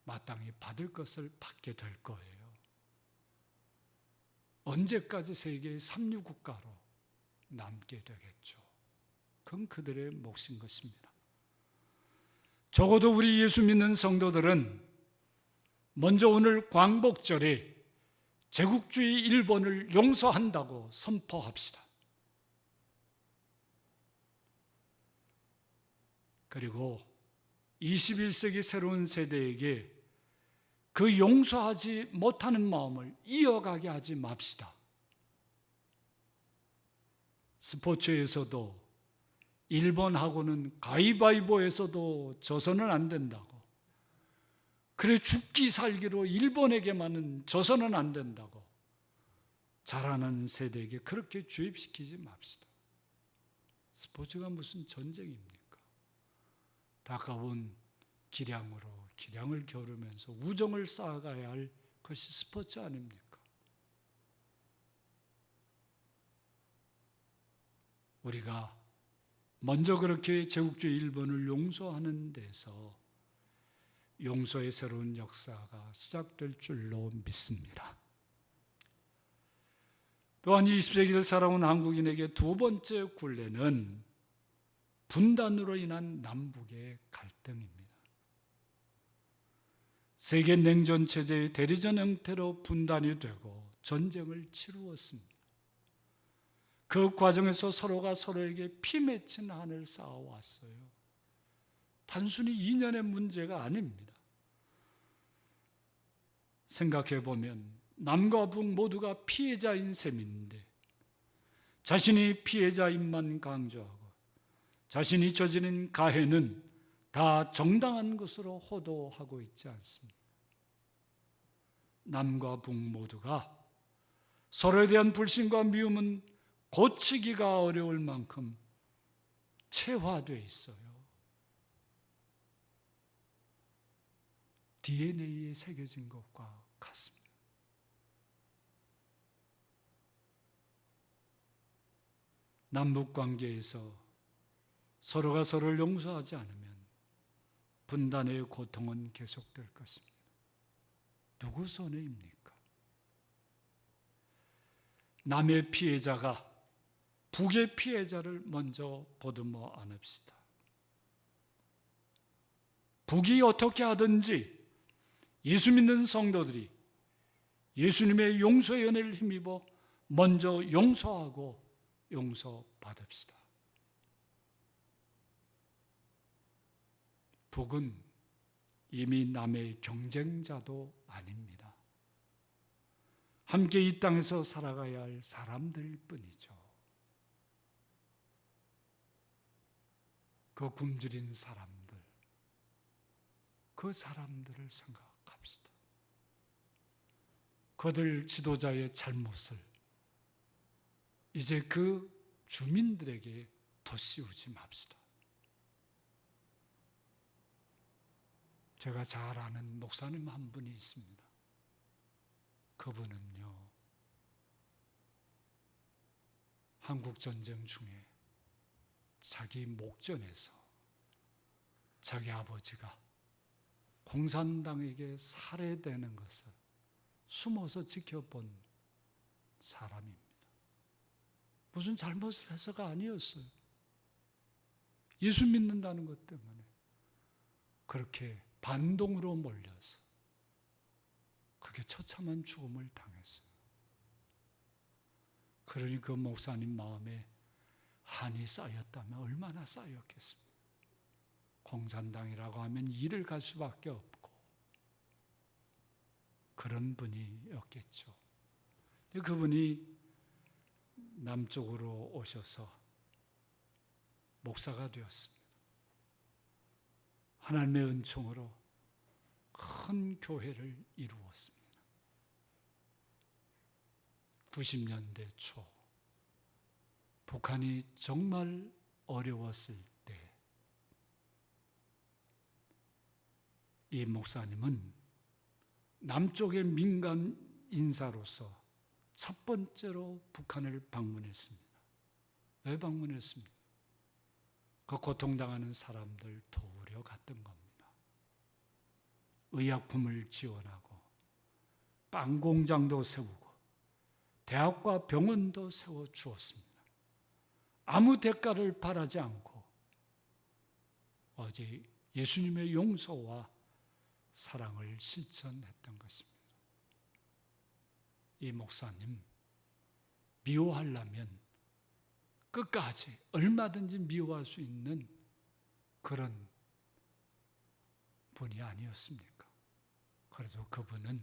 마땅히 받을 것을 받게 될 거예요. 언제까지 세계의 삼류국가로 남게 되겠죠. 그건 그들의 몫인 것입니다. 적어도 우리 예수 믿는 성도들은 먼저 오늘 광복절에 제국주의 일본을 용서한다고 선포합시다. 그리고 21세기 새로운 세대에게 그 용서하지 못하는 마음을 이어가게 하지 맙시다. 스포츠에서도 일본하고는 가위바위보에서도 져서는 안 된다고, 그래 죽기 살기로 일본에게만은 져서는 안 된다고 자라나는 세대에게 그렇게 주입시키지 맙시다. 스포츠가 무슨 전쟁입니까? 다가온 기량으로 기량을 겨루면서 우정을 쌓아가야 할 것이 스포츠 아닙니까? 우리가 먼저 그렇게 제국주의 일본을 용서하는 데서 용서의 새로운 역사가 시작될 줄로 믿습니다. 또한 20세기를 살아온 한국인에게 두 번째 굴레는 분단으로 인한 남북의 갈등입니다. 세계 냉전 체제의 대리전 형태로 분단이 되고 전쟁을 치루었습니다. 그 과정에서 서로가 서로에게 피 맺힌 한을 쌓아왔어요. 단순히 인연의 문제가 아닙니다. 생각해 보면 남과 북 모두가 피해자인 셈인데 자신이 피해자임만 강조하고 자신이 저지른 가해는 다 정당한 것으로 호도하고 있지 않습니다. 남과 북 모두가 서로에 대한 불신과 미움은 고치기가 어려울 만큼 체화되어 있어요. DNA에 새겨진 것과 같습니다. 남북 관계에서 서로가 서로를 용서하지 않으면 분단의 고통은 계속될 것입니다. 누구 손해입니까? 남의 피해자가 북의 피해자를 먼저 보듬어 안읍시다. 북이 어떻게 하든지 예수 믿는 성도들이 예수님의 용서의 은혜를 힘입어 먼저 용서하고 용서받읍시다. 북은 이미 남의 경쟁자도 아닙니다. 함께 이 땅에서 살아가야 할 사람들일 뿐이죠. 그 굶주린 사람들, 그 사람들을 생각합시다. 그들 지도자의 잘못을 이제 그 주민들에게 덧씌우지 맙시다. 제가 잘 아는 목사님 한 분이 있습니다. 그분은요, 한국전쟁 중에 자기 목전에서 자기 아버지가 공산당에게 살해되는 것을 숨어서 지켜본 사람입니다. 무슨 잘못을 해서가 아니었어요. 예수 믿는다는 것 때문에 그렇게 반동으로 몰려서 그게 처참한 죽음을 당했어요. 그러니 그 목사님 마음에 한이 쌓였다면 얼마나 쌓였겠습니까? 공산당이라고 하면 이를 갈 수밖에 없고 그런 분이었겠죠. 그분이 남쪽으로 오셔서 목사가 되었습니다. 하나님의 은총으로 큰 교회를 이루었습니다. 90년대 초 북한이 정말 어려웠을 때 이 목사님은 남쪽의 민간 인사로서 첫 번째로 북한을 방문했습니다. 왜 방문했습니까? 그 고통당하는 사람들 도우려 갔던 겁니다. 의약품을 지원하고 빵 공장도 세우고 대학과 병원도 세워주었습니다. 아무 대가를 바라지 않고 어제 예수님의 용서와 사랑을 실천했던 것입니다. 이 목사님 미워하려면 끝까지 얼마든지 미워할 수 있는 그런 분이 아니었습니까? 그래도 그분은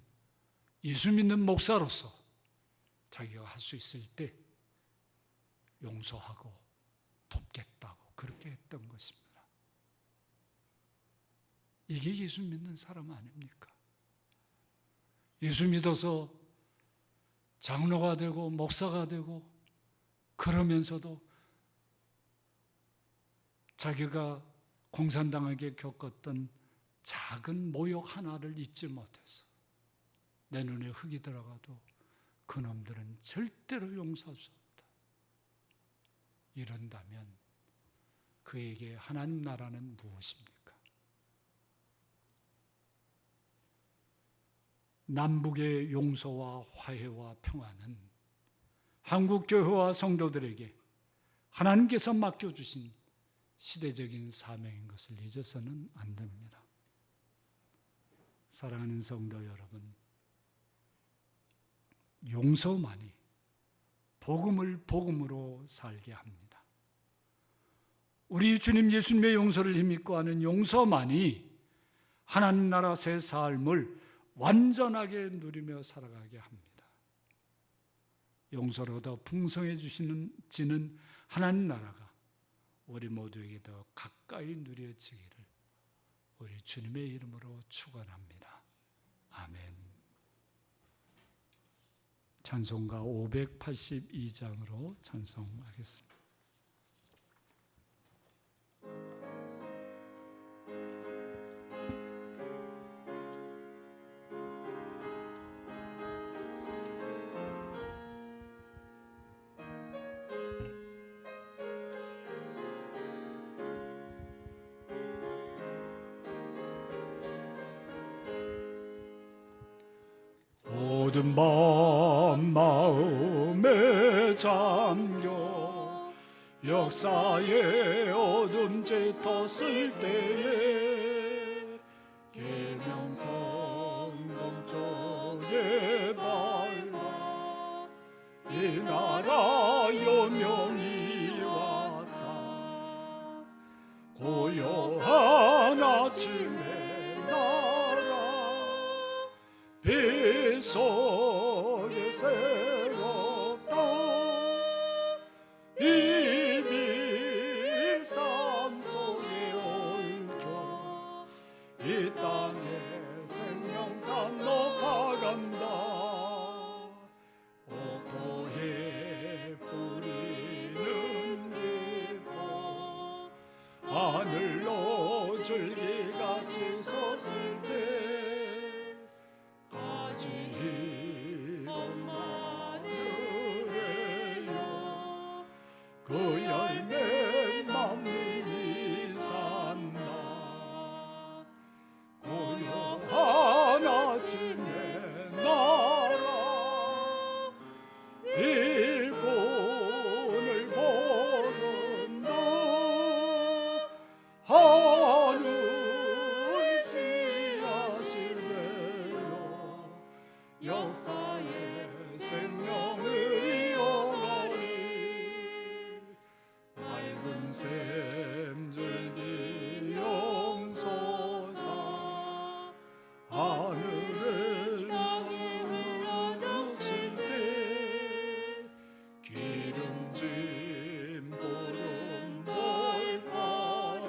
예수 믿는 목사로서 자기가 할 수 있을 때 용서하고 돕겠다고 그렇게 했던 것입니다. 이게 예수 믿는 사람 아닙니까? 예수 믿어서 장로가 되고 목사가 되고 그러면서도 자기가 공산당에게 겪었던 작은 모욕 하나를 잊지 못해서 내 눈에 흙이 들어가도 그놈들은 절대로 용서할 수 없다. 이런다면 그에게 하나님 나라는 무엇입니까? 남북의 용서와 화해와 평화는 한국교회와 성도들에게 하나님께서 맡겨주신 시대적인 사명인 것을 잊어서는 안 됩니다. 사랑하는 성도 여러분, 용서만이 복음을 복음으로 살게 합니다. 우리 주님 예수님의 용서를 힘입고 하는 용서만이 하나님 나라 새 삶을 완전하게 누리며 살아가게 합니다. 용서로 더 풍성해지는 하나님 나라가 우리 모두에게 더 가까이 누려지기를 우리 주님의 이름으로 축원합니다. 아멘. 찬송가 582장으로 찬송하겠습니다. 모든 밤 마음에 잠겨 역사의 어둠 짙었을 때에 계명성 동쪽에 밝아 이 나라 요명이 왔다. 고요한 아침에 나라 빛 속에 새롭다. 이미 삶 속에 얽혀 이 땅에 생명감 높아간다. 옥토에 뿌리는 기쁨 하늘로 줄기같이 솟을 때 마늘에요 그 열매 만민이 산다. 고요한 아침에 나라 일꾼을 보른다. 하늘 씨앗을 베어 역사의 생명을 이어가리. 맑은 샘줄기 용솟아 하늘을 무너질 때 기름진 푸른 벌판이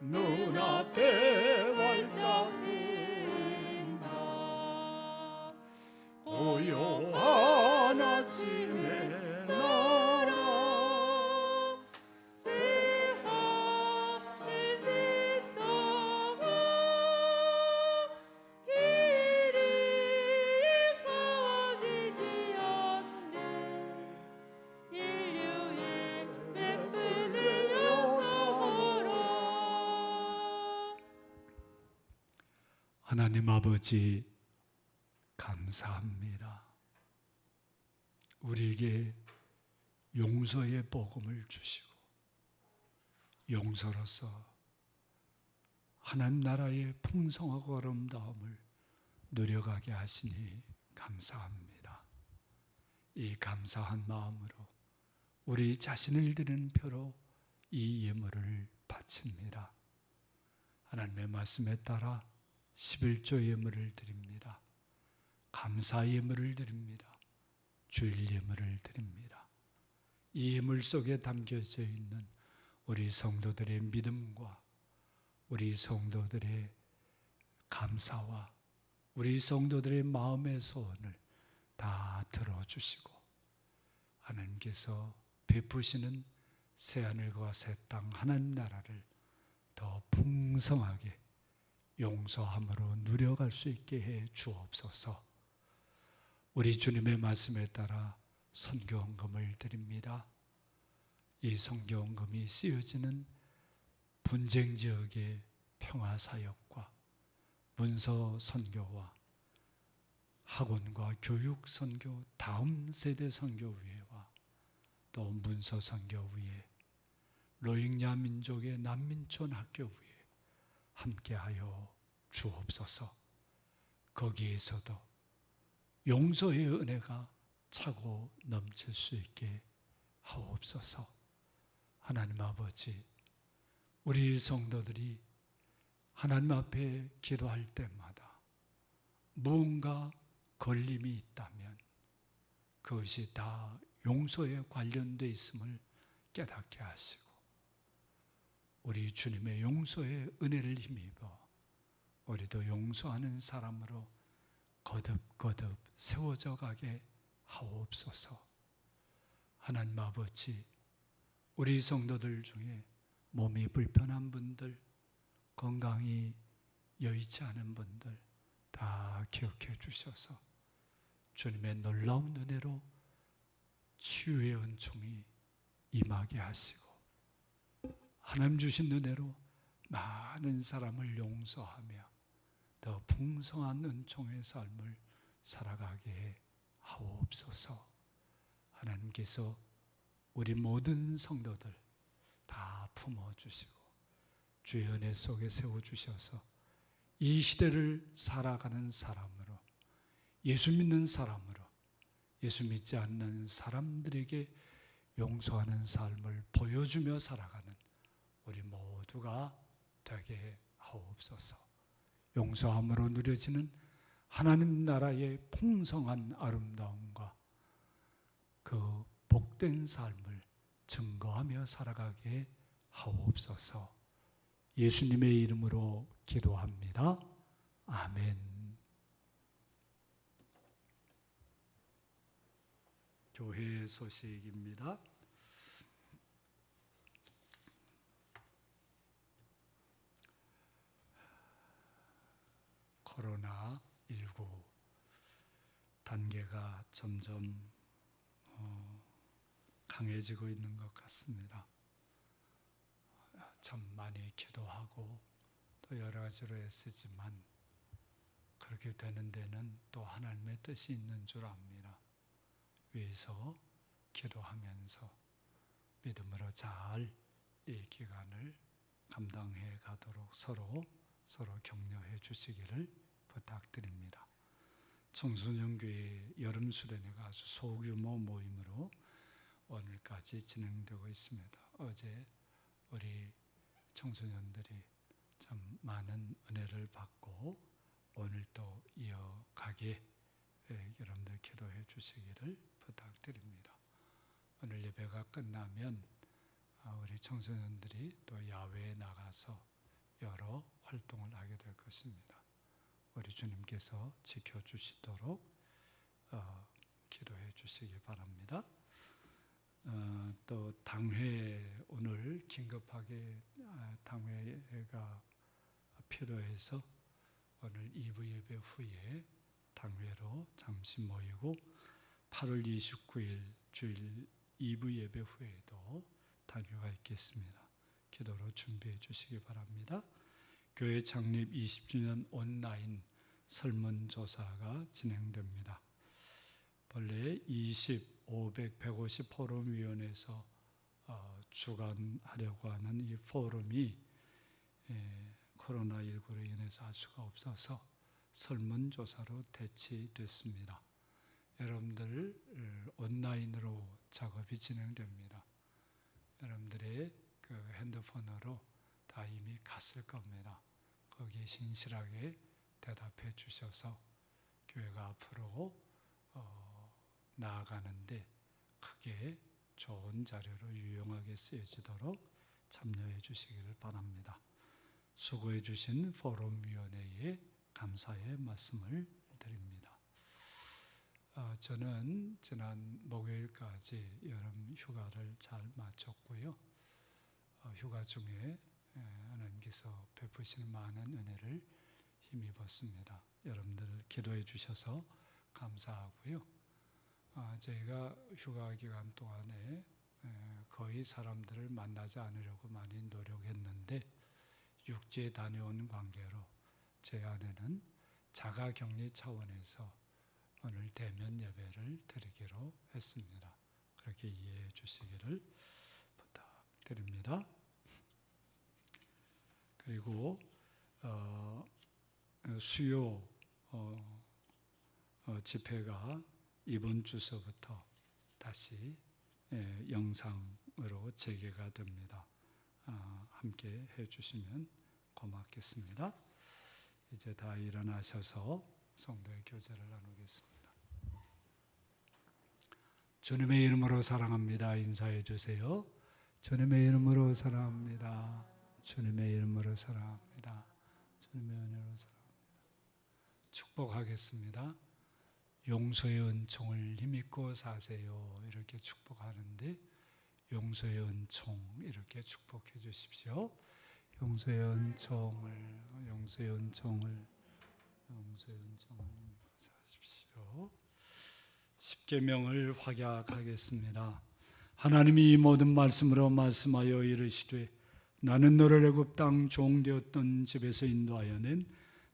눈앞에 활짝 고요한 아침에 나라 새하늘 짙다고 길이 꺼지지 않네. 인류의 촛불 되어가라. 하나님 아버지 감사합니다. 우리에게 용서의 복음을 주시고 용서로서 하나님 나라의 풍성하고 아름다움을 누려가게 하시니 감사합니다. 이 감사한 마음으로 우리 자신을 드리는 표로 이 예물을 바칩니다. 하나님의 말씀에 따라 11조 예물을 드립니다. 감사 예물을 드립니다. 주일 예물을 드립니다. 이 예물 속에 담겨져 있는 우리 성도들의 믿음과 우리 성도들의 감사와 우리 성도들의 마음의 소원을 다 들어주시고 하나님께서 베푸시는 새하늘과 새 땅 하나님 나라를 더 풍성하게 용서함으로 누려갈 수 있게 해 주옵소서. 우리 주님의 말씀에 따라 선교헌금을 드립니다. 이 선교헌금이 쓰여지는 분쟁 지역의 평화 사역과 문서 선교와 학원과 교육 선교, 다음 세대 선교 위에와 또 문서 선교 위에 로힝야 민족의 난민촌 학교 위에 함께하여 주옵소서. 거기에서도 용서의 은혜가 차고 넘칠 수 있게 하옵소서. 하나님 아버지, 우리 성도들이 하나님 앞에 기도할 때마다 무언가 걸림이 있다면 그것이 다 용서에 관련되어 있음을 깨닫게 하시고 우리 주님의 용서의 은혜를 힘입어 우리도 용서하는 사람으로 거듭거듭 세워져 가게 하옵소서. 하나님 아버지, 우리 성도들 중에 몸이 불편한 분들, 건강이 여의치 않은 분들 다 기억해 주셔서 주님의 놀라운 은혜로 치유의 은총이 임하게 하시고 하나님 주신 은혜로 많은 사람을 용서하며 더 풍성한 은총의 삶을 살아가게 하옵소서. 하나님께서 우리 모든 성도들 다 품어주시고 주의 은혜 속에 세워주셔서 이 시대를 살아가는 사람으로, 예수 믿는 사람으로, 예수 믿지 않는 사람들에게 용서하는 삶을 보여주며 살아가는 우리 모두가 되게 하옵소서. 용서함으로 누려지는 하나님 나라의 풍성한 아름다움과 그 복된 삶을 증거하며 살아가게 하옵소서. 예수님의 이름으로 기도합니다. 아멘. 교회 소식입니다. 코로나19 단계가 점점 강해지고 있는 것 같습니다. 참 많이 기도하고 또 여러 가지로 애쓰지만 그렇게 되는 데는 또 하나님의 뜻이 있는 줄 압니다. 위에서 기도하면서 믿음으로 잘 이 기간을 감당해 가도록 서로 격려해 주시기를 부탁드립니다. 청소년교회 여름 수련회가 아주 소규모 모임으로 오늘까지 진행되고 있습니다. 어제 우리 청소년들이 참 많은 은혜를 받고 오늘 또 이어가게 여러분들 기도해 주시기를 부탁드립니다. 오늘 예배가 끝나면 우리 청소년들이 또 야외에 나가서 여러 활동을 하게 될 것입니다. 우리 주님께서 지켜주시도록 기도해 주시기 바랍니다. 또 당회 오늘 긴급하게 당회가 필요해서 오늘 2부 예배 후에 당회로 잠시 모이고 8월 29일 주일 2부 예배 후에도 당회가 있겠습니다. 기도로 준비해 주시기 바랍니다. 교회 창립 20주년 온라인 설문조사가 진행됩니다. 본래 20, 500, 150 포럼위원회에서 주관하려고 하는 이 포럼이 코로나19로 인해서 할 수가 없어서 설문조사로 대치됐습니다. 여러분들 온라인으로 작업이 진행됩니다. 여러분들의 그 핸드폰으로 다 이미 갔을 겁니다. 거기에 신실하게 대답해 주셔서 교회가 앞으로 나아가는데 크게 좋은 자료로 유용하게 쓰여지도록 참여해 주시기를 바랍니다. 수고해 주신 포럼위원회에 감사의 말씀을 드립니다. 저는 지난 목요일까지 여름 휴가를 잘 마쳤고요. 휴가 중에 하나님께서 베푸시는 많은 은혜를 힘입었습니다. 여러분들 기도해 주셔서 감사하고요. 저희가 휴가 기간 동안에 거의 사람들을 만나지 않으려고 많이 노력했는데 육지에 다녀온 관계로 제 아내는 자가격리 차원에서 오늘 대면 예배를 드리기로 했습니다. 그렇게 이해해 주시기를 부탁드립니다. 그리고 수요 집회가 이번 주서부터 다시 영상으로 재개가 됩니다. 함께 해주시면 고맙겠습니다. 이제 다 일어나셔서 성도의 교제를 나누겠습니다. 주님의 이름으로 사랑합니다. 인사해 주세요. 주님의 이름으로 사랑합니다. 주님의 이름으로 사랑합니다. 주님의 은혜로 사랑합니다. 축복하겠습니다. 용서의 은총을 힘입고 사세요. 이렇게 축복하는데 용서의 은총 이렇게 축복해 주십시오. 용서의 은총을 힘입고 사십시오. 십계명을 확약하겠습니다. 하나님이 이 모든 말씀으로 말씀하여 이르시되 나는 너를 애굽 땅 종되었던 집에서 인도하여낸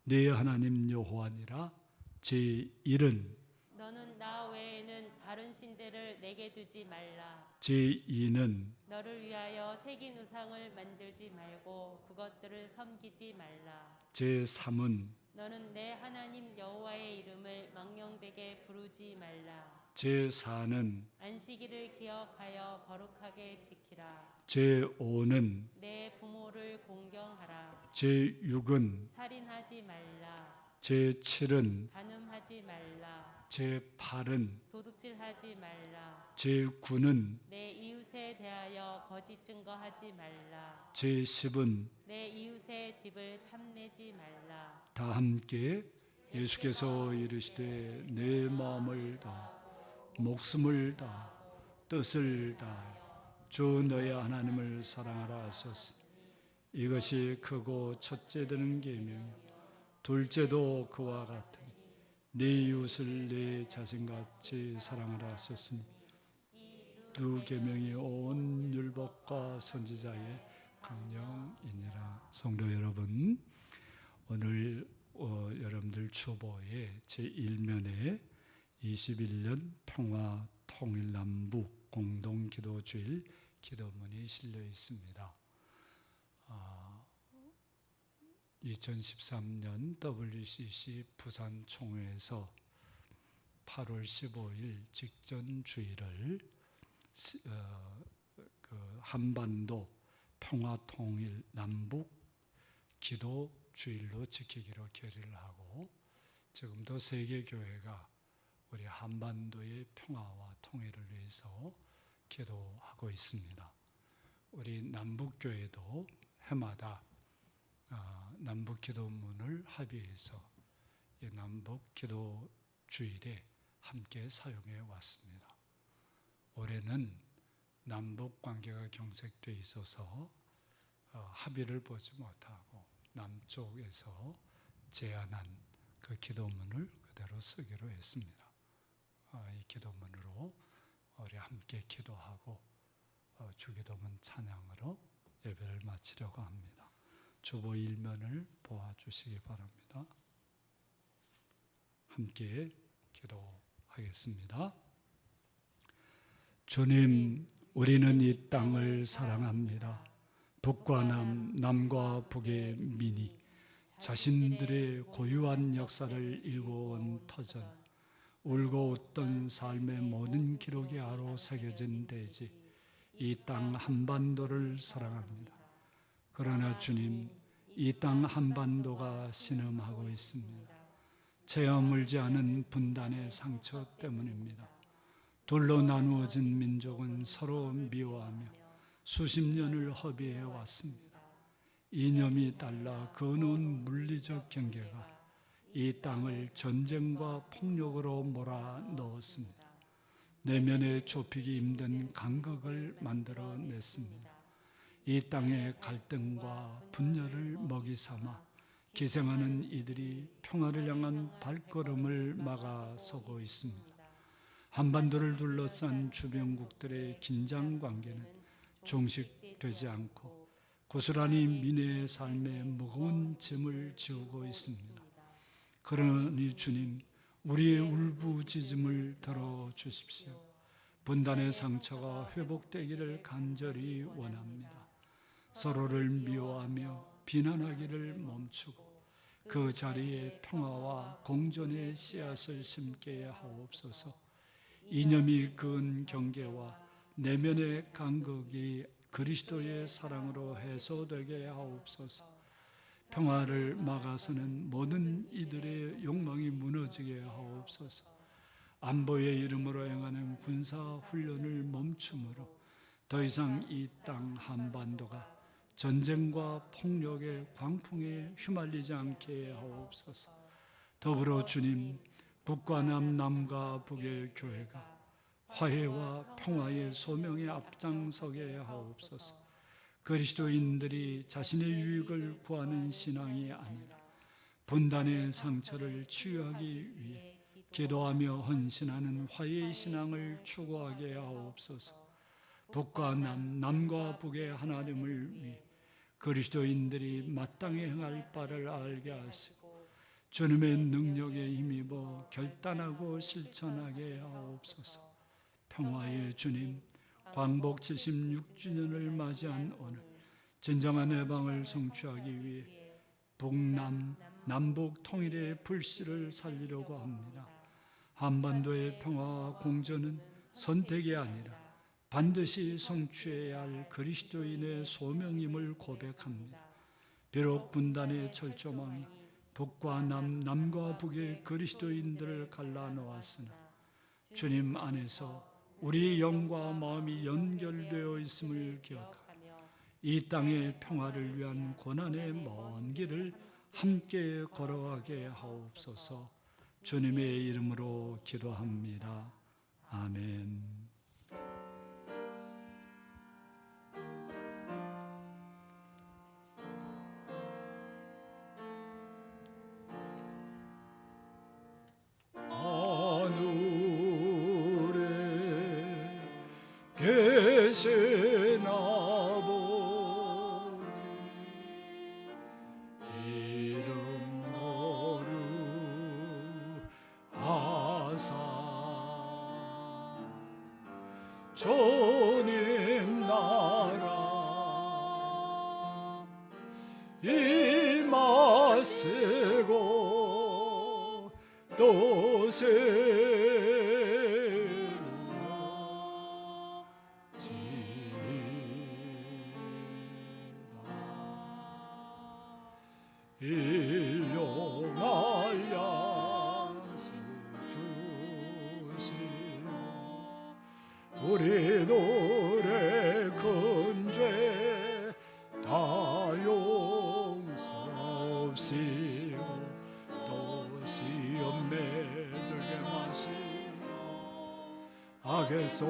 네 하나님 여호와니라. 제1은 너는 나 외에는 다른 신들을 내게 두지 말라. 제2는 너를 위하여 새긴 우상을 만들지 말고 그것들을 섬기지 말라. 제3은 너는 내 하나님 여호와의 이름을 망령되게 부르지 말라. 제4는 안식일을 기억하여 거룩하게 지키라. 제5는 내 부모를 공경하라. 제6은 살인하지 말라. 제7은 간음하지 말라. 제8은 도둑질하지 말라. 제9는 내 이웃에 대하여 거짓 증거하지 말라. 제10은 내 이웃의 집을 탐내지 말라. 다 함께 예수께서 이르시되 내 마음을 다 목숨을 다 뜻을 다 주 너의 하나님을 사랑하라 하셨으니 이것이 크고 첫째 되는 계명이요 둘째도 그와 같으니 네 이웃을 내 자신같이 사랑하라 하셨으니 두 계명이 온 율법과 선지자의 강령이니라. 성도 여러분, 오늘 여러분들 주보에 제1면에 21년 평화 통일 남북 공동기도주일 기도문이 실려 있습니다. 2013년 WCC 부산 총회에서 8월 15일 직전 주일을 한반도 평화 통일 남북 기도 주일로 지키기로 결의를 하고 지금도 세계 교회가 우리 한반도의 평화와 통일을 위해서 기도하고 있습니다. 우리 남북교회도 해마다 남북 기도문을 합의해서 이 남북 기도 주일에 함께 사용해 왔습니다. 올해는 남북 관계가 경색돼 있어서 합의를 보지 못하고 남쪽에서 제안한 그 기도문을 그대로 쓰기로 했습니다. 이 기도문으로 우리 함께 기도하고 주기도문 찬양으로 예배를 마치려고 합니다. 주보 1면을 보아주시기 바랍니다. 함께 기도하겠습니다. 주님, 우리는 이 땅을 사랑합니다. 북과 남, 남과 북의 민이 자신들의 고유한 역사를 일궈온 터전, 울고 웃던 삶의 모든 기록이 하루 새겨진 대지, 이 땅 한반도를 사랑합니다. 그러나 주님, 이 땅 한반도가 신음하고 있습니다. 채어 물지 않은 분단의 상처 때문입니다. 둘로 나누어진 민족은 서로 미워하며 수십 년을 허비해 왔습니다. 이념이 달라 거놓은 물리적 경계가 이 땅을 전쟁과 폭력으로 몰아넣었습니다. 내면에 좁히기 힘든 간극을 만들어냈습니다. 이 땅의 갈등과 분열을 먹이 삼아 기생하는 이들이 평화를 향한 발걸음을 막아서고 있습니다. 한반도를 둘러싼 주변국들의 긴장 관계는 종식되지 않고 고스란히 민의 삶에 무거운 짐을 지우고 있습니다. 그러니 주님, 우리의 울부짖음을 들어주십시오. 분단의 상처가 회복되기를 간절히 원합니다. 서로를 미워하며 비난하기를 멈추고 그 자리에 평화와 공존의 씨앗을 심게 하옵소서. 이념이 그은 경계와 내면의 간극이 그리스도의 사랑으로 해소되게 하옵소서. 평화를 막아서는 모든 이들의 욕망이 무너지게 하옵소서. 안보의 이름으로 행하는 군사훈련을 멈춤으로 더 이상 이 땅 한반도가 전쟁과 폭력의 광풍에 휘말리지 않게 하옵소서. 더불어 주님, 북과 남과 북의 교회가 화해와 평화의 소명에 앞장서게 하옵소서. 그리스도인들이 자신의 유익을 구하는 신앙이 아니라 분단의 상처를 치유하기 위해 기도하며 헌신하는 화해의 신앙을 추구하게 하옵소서. 북과 남과 북의 하나님을 위해 그리스도인들이 마땅히 행할 바를 알게 하시고 주님의 능력에 힘입어 결단하고 실천하게 하옵소서. 평화의 주님, 광복 76주년을 맞이한 오늘 진정한 해방을 성취하기 위해 남북 통일의 불씨를 살리려고 합니다. 한반도의 평화와 공존은 선택이 아니라 반드시 성취해야 할 그리스도인의 소명임을 고백합니다. 비록 분단의 철조망이 북과 남과 북의 그리스도인들을 갈라놓았으나 주님 안에서 우리의 영과 마음이 연결되어 있음을 기억하며 이 땅의 평화를 위한 고난의 먼 길을 함께 걸어가게 하옵소서. 주님의 이름으로 기도합니다. 아멘. 계신 아버지, 이름 거룩하사 주님 나라 임하시고 또 일용할 양식 주시고 우리들의 큰 죄 다 용서하시고 또 시험에 들게 마시고 악에서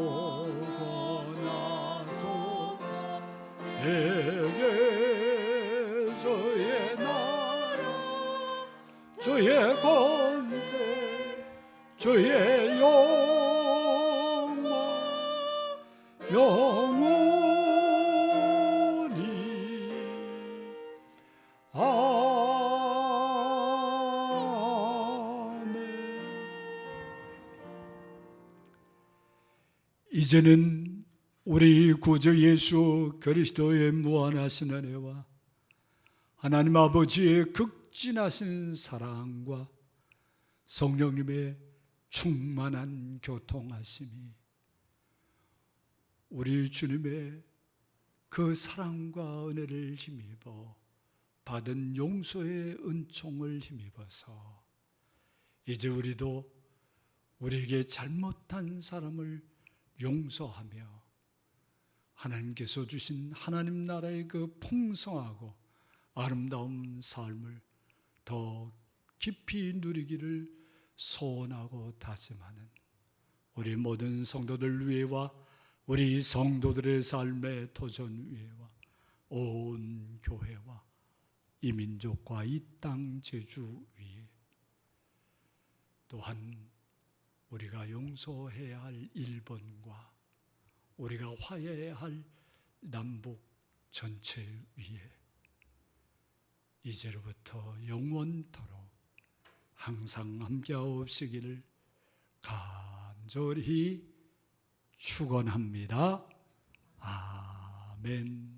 권하소서. 내게 주의 나라 주의 권세 주의 영광 영원히 아멘. 이제는 우리 구주 예수 그리스도의 무한하신 은혜와 하나님 아버지의 극진하신 사랑과 성령님의 충만한 교통하심이 우리 주님의 그 사랑과 은혜를 힘입어 받은 용서의 은총을 힘입어서 이제 우리도 우리에게 잘못한 사람을 용서하며 하나님께서 주신 하나님 나라의 그 풍성하고 아름다운 삶을 더 깊이 누리기를 소원하고 다짐하는 우리 모든 성도들 위해와 우리 성도들의 삶의 도전 위에와 온 교회와 이 민족과 이 땅 제주 위에, 또한 우리가 용서해야 할 일본과 우리가 화해해야 할 남북 전체 위에 이제로부터 영원토록 항상 함께하옵시기를 간절히 축원합니다. 아멘.